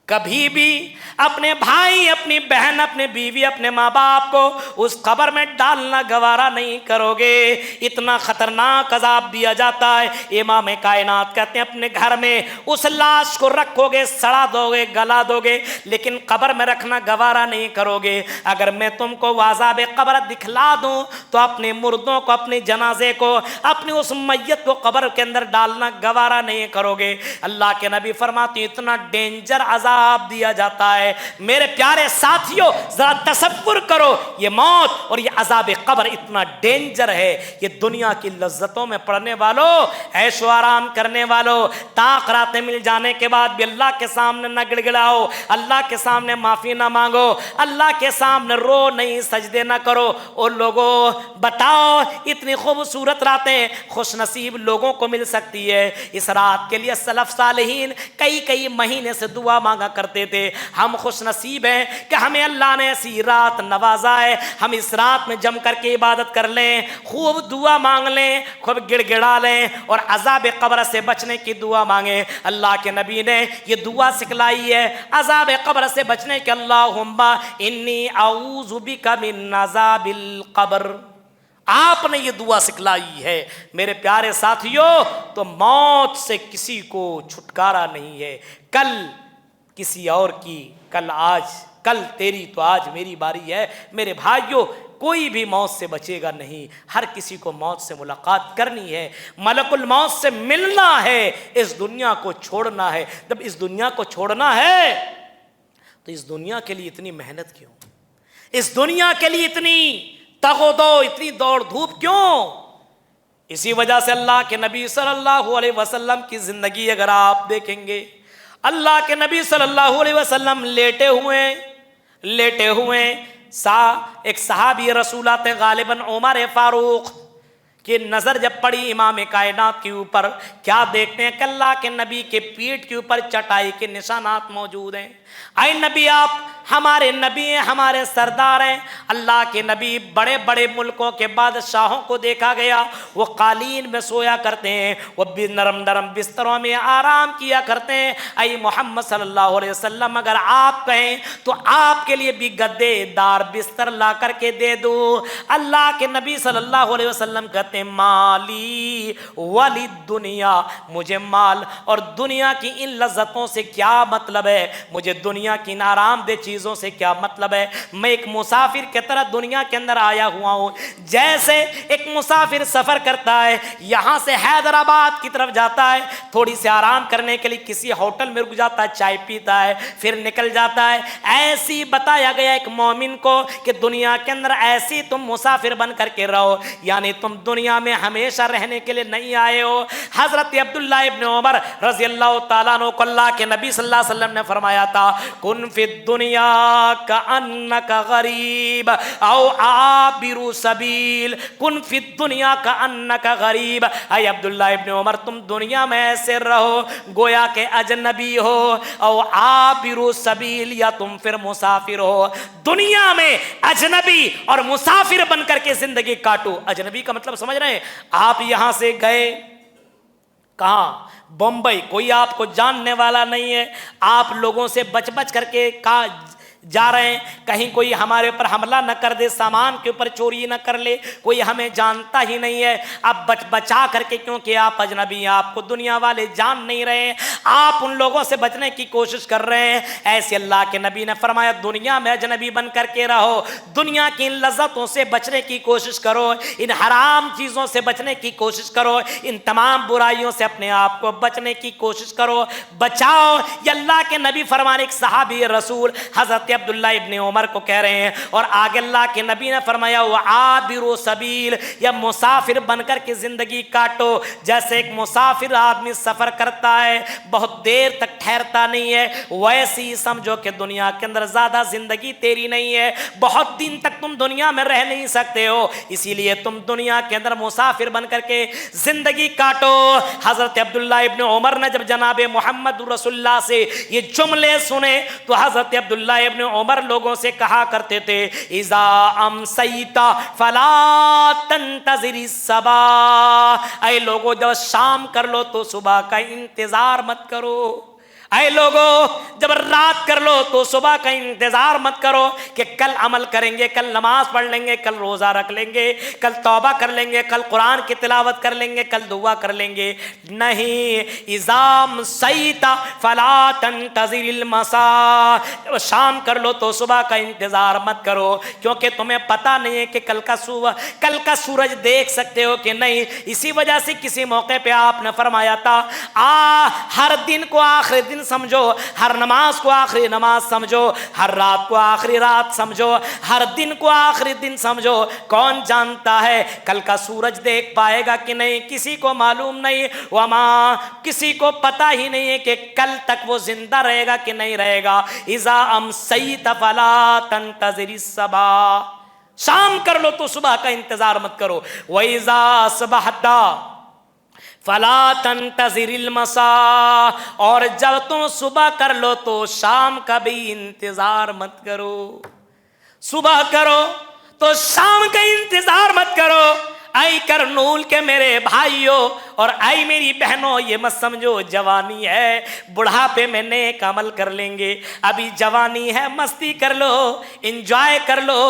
کبھی بھی اپنے بھائی، اپنی بہن، اپنے بیوی، اپنے ماں باپ کو اس قبر میں ڈالنا گوارا نہیں کرو گے، اتنا خطرناک عذاب دیا جاتا ہے۔ امام کائنات کہتے ہیں اپنے گھر میں اس لاش کو رکھو گے، سڑا دو گے، گلا دو گے، لیکن قبر میں رکھنا گوارا نہیں کرو گے۔ اگر میں تم کو عذاب قبر دکھلا دوں تو اپنے مردوں کو، اپنے جنازے کو، اپنی اس میت کو قبر کے اندر ڈالنا گوارا نہیں کرو گے۔ اللہ کے نبی فرماتے ہیں اتنا ڈینجر عذاب عذاب دیا جاتا ہے۔ میرے پیارے ساتھیوں ذرا تصور کرو یہ موت اور یہ عذاب قبر اتنا ڈینجر ہے۔ یہ دنیا کی لذتوں میں پڑنے والوں، عیش و آرام کرنے والوں، طاق راتیں مل جانے کے بعد بھی اللہ کے سامنے نہ گڑگڑاؤ، اللہ کے سامنے معافی نہ مانگو، اللہ کے سامنے رو نہیں، سجدے نہ کرو۔ اور لوگوں بتاؤ اتنی خوبصورت راتیں خوش نصیب لوگوں کو مل سکتی ہے۔ اس رات کے لیے سلف صالحین کئی مہینے سے دعا مانگا کرتے تھے۔ ہم خوش نصیب ہیں کہ ہمیں اللہ نے ایسی رات نوازا ہے، ہم اس رات میں جم کر کے عبادت کر لیں، خوب دعا مانگ لیں، خوب گڑ گڑا لیں اور عذاب قبر سے بچنے کی دعا مانگیں۔ اللہ کے نبی نے یہ دعا سکھلائی ہے عذاب قبر سے بچنے کے، اللہم انی اعوذ بک من عذاب القبر۔ آپ نے یہ دعا سکھلائی ہے میرے پیارے ساتھیوں۔ تو موت سے کسی کو چھٹکارا نہیں ہے، کل کسی اور کی، کل آج، کل تیری تو آج میری باری ہے۔ میرے بھائیوں کوئی بھی موت سے بچے گا نہیں، ہر کسی کو موت سے ملاقات کرنی ہے، ملک الموت سے ملنا ہے، اس دنیا کو چھوڑنا ہے۔ جب اس دنیا کو چھوڑنا ہے تو اس دنیا کے لیے اتنی محنت کیوں، اس دنیا کے لیے اتنی تگ و دو، اتنی دوڑ دھوپ کیوں؟ اسی وجہ سے اللہ کے نبی صلی اللہ علیہ وسلم کی زندگی اگر آپ دیکھیں گے، اللہ کے نبی صلی اللہ علیہ وسلم لیٹے ہوئے ایک صحابی رسول آتے غالباً عمر فاروق کی نظر جب پڑی امام کائنات کے اوپر، کیا دیکھتے ہیں کہ اللہ کے نبی کے پیٹھ کے اوپر چٹائی کے نشانات موجود ہیں۔ اے نبی آپ ہمارے نبی ہیں، ہمارے سردار ہیں۔ اللہ کے نبی بڑے بڑے ملکوں کے بادشاہوں کو دیکھا گیا وہ قالین میں سویا کرتے ہیں، وہ نرم نرم بستروں میں آرام کیا کرتے ہیں۔ اے محمد صلی اللہ علیہ وسلم اگر آپ کہیں تو آپ کے لیے بھی گدے دار بستر لا کر کے دے دوں۔ اللہ کے نبی صلی اللہ علیہ وسلم کہتے ہیں مالی ولی دنیا، مجھے مال اور دنیا کی ان لذتوں سے کیا مطلب ہے، مجھے دنیا کی آرام دہ چیزوں سے کیا مطلب ہے۔ میں ایک مسافر کی طرح دنیا کے اندر آیا ہوا ہوں، جیسے ایک مسافر سفر کرتا ہے، یہاں سے حیدرآباد کی طرف جاتا ہے، تھوڑی سی آرام کرنے کے لیے کسی ہوٹل میں رک جاتا ہے، چائے پیتا ہے، پھر نکل جاتا ہے۔ ایسی بتایا گیا ایک مومن کو کہ دنیا کے اندر ایسی تم مسافر بن کر کے رہو، یعنی تم دنیا میں ہمیشہ رہنے کے لیے نہیں آئے ہو۔ حضرت عبداللہ ابن عمر رضی اللہ تعالیٰ عنہ کو اللہ کے نبی صلی اللہ علیہ وسلم نے فرمایا تھا کن فی الدنیا کأنک غریب او عابر سبیل، کن فی الدنیا کأنک غریب۔ اے عبداللہ ابن عمر تم دنیا میں ایسے رہو گویا کہ اجنبی ہو، او عابر سبیل یا تم پھر مسافر ہو، دنیا میں اجنبی اور مسافر بن کر کے زندگی کاٹو۔ اجنبی کا مطلب سمجھ رہے ہیں؟ آپ یہاں سے گئے کہاں؟ بمبئی، کوئی آپ کو جاننے والا نہیں ہے، آپ لوگوں سے بچ کر کے جا رہے ہیں، کہیں کوئی ہمارے اوپر حملہ نہ کر دے، سامان کے اوپر چوری نہ کر لے، کوئی ہمیں جانتا ہی نہیں ہے، آپ بچا کر کے، کیونکہ آپ اجنبی ہیں، آپ کو دنیا والے جان نہیں رہے ہیں، آپ ان لوگوں سے بچنے کی کوشش کر رہے ہیں۔ ایسے اللہ کے نبی نے فرمایا دنیا میں اجنبی بن کر کے رہو، دنیا کی ان لذتوں سے بچنے کی کوشش کرو، ان حرام چیزوں سے بچنے کی کوشش کرو، ان تمام برائیوں سے اپنے آپ کو بچنے کی کوشش کرو، بچاؤ۔ یہ اللہ کے نبی فرمانے، ایک صحابی رسول حضرت عبداللہ ابن عمر کو کہہ رہے ہیں، اور آگے اللہ کے نبی نے فرمایا وعابر سبیل، یا مسافر بن کر کے زندگی کاٹو۔ جیسے ایک مسافر آدمی سفر کرتا ہے، بہت دیر تک ٹھہرتا نہیں ہے، ویسی ہی سمجھو کہ دنیا کے اندر زیادہ زندگی تیری نہیں ہے، بہت دن تک تم دنیا میں رہ نہیں سکتے ہو، اسی لیے تم دنیا کے اندر مسافر بن کر کے زندگی کاٹو۔ حضرت عبداللہ ابن عمر نے جب جناب محمد رسول اللہ سے یہ جملے سنے تو حضرت عبداللہ ابن عمر لوگوں سے کہا کرتے تھے اذا امسیت فلا تنتظر الصباح، اے لوگوں جب شام کر لو تو صبح کا انتظار مت کرو، اے لوگوں جب رات کر لو تو صبح کا انتظار مت کرو کہ کل عمل کریں گے، کل نماز پڑھ لیں گے، کل روزہ رکھ لیں گے، کل توبہ کر لیں گے، کل قرآن کی تلاوت کر لیں گے، کل دعا کر لیں گے، نہیں، اذا امسیت فلا تنتظر المساء، جب شام کر لو تو صبح کا انتظار مت کرو، کیونکہ تمہیں پتہ نہیں ہے کہ کل کا سورج دیکھ سکتے ہو کہ نہیں۔ اسی وجہ سے کسی موقع پہ آپ نے فرمایا تھا ہر دن کو آخر دن دن سمجھو، ہر نماز کو آخری نماز سمجھو، ہر رات کو آخری رات سمجھو، ہر دن کو آخری دن سمجھو۔ کون جانتا ہے کل کا سورج دیکھ پائے گا کہ نہیں، کسی کو معلوم نہیں، وما کسی کو پتہ ہی نہیں ہے کہ کل تک وہ زندہ رہے گا کہ نہیں رہے گا۔ اذا امسیت فلا تنتظر الصباح، شام کر لو تو صبح کا انتظار مت کرو۔ وَإِذَا أَصْبَحْتَ فَلَا تَنْتَظِرِ الْمَسَاءَ، اور جب تم صبح کر لو تو شام کا بھی انتظار مت کرو۔ صبح کرو تو شام کا انتظار مت کرو۔ اے کرنول کے میرے بھائیوں اور اے میری بہنوں، یہ مت سمجھو جوانی ہے بڑھاپے میں نیک عمل کر لیں گے، ابھی جوانی ہے مستی کر لو، انجوائے کر لو،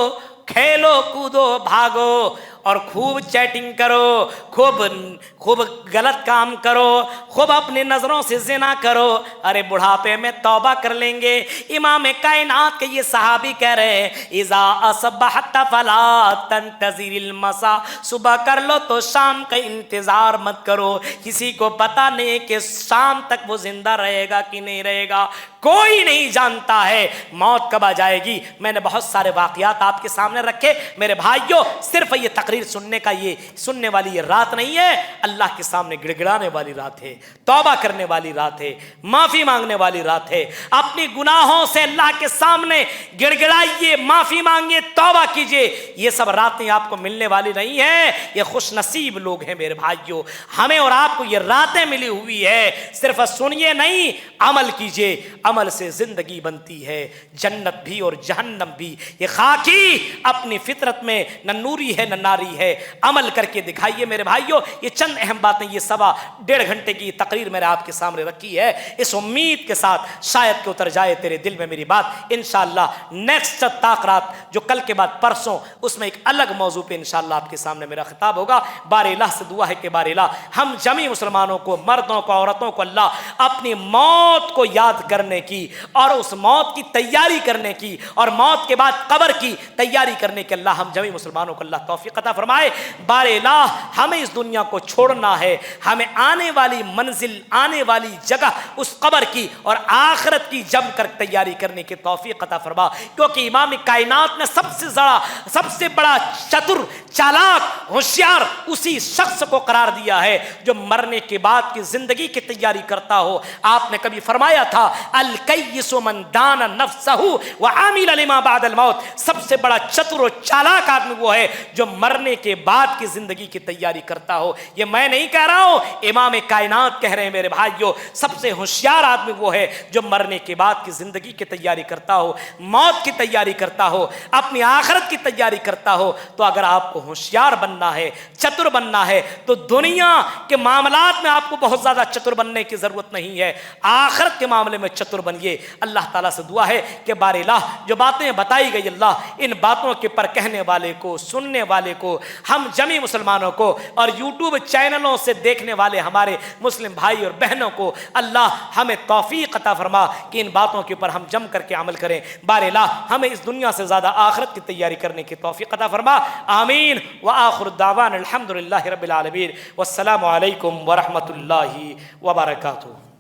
کھیلو کودو بھاگو اور خوب چیٹنگ کرو، خوب غلط کام کرو، خوب اپنی نظروں سے زنا کرو، ارے بڑھاپے میں توبہ کر لیں گے۔ امام کائنات کے یہ صحابی کہہ رہے ہیں اذا اصبحت فلا تنتظر المساء، صبح کر لو تو شام کا انتظار مت کرو۔ کسی کو پتہ نہیں کہ شام تک وہ زندہ رہے گا کہ نہیں رہے گا، کوئی نہیں جانتا ہے موت کب آ جائے گی۔ میں نے بہت سارے واقعات آپ کے سامنے رکھے میرے بھائیوں، صرف یہ تقریر سننے والی یہ رات نہیں ہے، اللہ کے سامنے گڑ گڑانے والی رات ہے، توبہ کرنے والی رات ہے، معافی مانگنے والی رات ہے۔ اپنی گناہوں سے اللہ کے سامنے گڑ گڑائیے، معافی مانگیے، توبہ کیجئے۔ یہ سب راتیں آپ کو ملنے والی نہیں ہیں، یہ خوش نصیب لوگ ہیں میرے بھائیوں۔ ہمیں اور آپ کو یہ راتیں ملی ہوئی ہے، صرف سنیے نہیں، عمل کیجئے۔ عمل سے زندگی بنتی ہے، جنت بھی اور جہنم بھی۔ یہ خاکی اپنی فطرت میں نہ نوری ہے نہ ناری ہے، عمل کر کے دکھائیے میرے بھائیوں۔ یہ چند اہم باتیں، یہ 1.5 گھنٹے کی تقریر میں نے آپ کے سامنے رکھی ہے، اس امید کے ساتھ شاید کہ اتر جائے تیرے دل میں میری بات۔ انشاءاللہ نیکسٹ طاقرات جو کل کے بعد پرسوں، اس میں ایک الگ موضوع پہ انشاءاللہ آپ کے سامنے میرا خطاب ہوگا۔ بار الہ سے دعا ہے کہ بار الہ ہم جمی مسلمانوں کو، مردوں کو، عورتوں کو اللہ اپنی موت کو یاد کرنے کی اور اس موت کی تیاری کرنے کی اور موت کے بعد قبر کی تیاری کرنے کے اللہ ہم جمی مسلمانوں کو اللہ توفیق عطا فرمائے۔ بار الہ ہمیں اس دنیا کو چھوڑنا ہے، ہمیں آنے والی منزل، آنے والی جگہ اس قبر کی اور آخرت کی جم کر تیاری کرنے کی توفیق عطا فرما، کیونکہ امام کائنات نے سب سے بڑا چتر، چالاک، ہوشیار اسی شخص کو قرار دیا ہے جو مرنے کے بعد کی زندگی کی تیاری کرتا ہو۔ آپ نے کبھی فرمایا تھا الکیس من دان نفسہ وعمل لما بعد الموت، سب سے بڑا چتر و چالاک آدمی وہ ہے جو مرنے کے بعد کی زندگی کی تیاری کرتا ہو۔ یہ میں نہیں کہہ رہا ہوں، امام کائنات کہہ رہے ہیں میرے بھائیوں، سب سے ہوشیار آدمی وہ ہے جو مرنے کے بعد کی زندگی کی تیاری کرتا ہو، موت کی تیاری کرتا ہو، اپنی آخرت کی تیاری کرتا ہو۔ تو اگر آپ کو ہوشیار بننا ہے، چتر بننا ہے، تو دنیا کے معاملات میں آپ کو بہت زیادہ چتر بننے کی ضرورت نہیں ہے، آخرت کے معاملے میں چتر بنیے۔ اللہ تعالیٰ سے دعا ہے کہ بار الہ جو باتیں بتائی گئی اللہ ان باتوں کے پر کہنے والے کو، سننے والے کو، ہم جمی مسلمانوں کو اور یوٹیوب چینلوں سے دیکھنے والے ہمارے مسلم بھائی اور بہنوں کو اللہ ہمیں توفیق عطا فرما کہ ان باتوں کے اوپر ہم جم کر کے عمل کریں۔ بار الہ ہمیں اس دنیا سے زیادہ آخرت کی تیاری کرنے کی توفیق عطا فرما، آمین۔ وآخر الدعوان الحمدللہ رب العالمین، والسلام علیکم ورحمۃ اللہ وبرکاتہ۔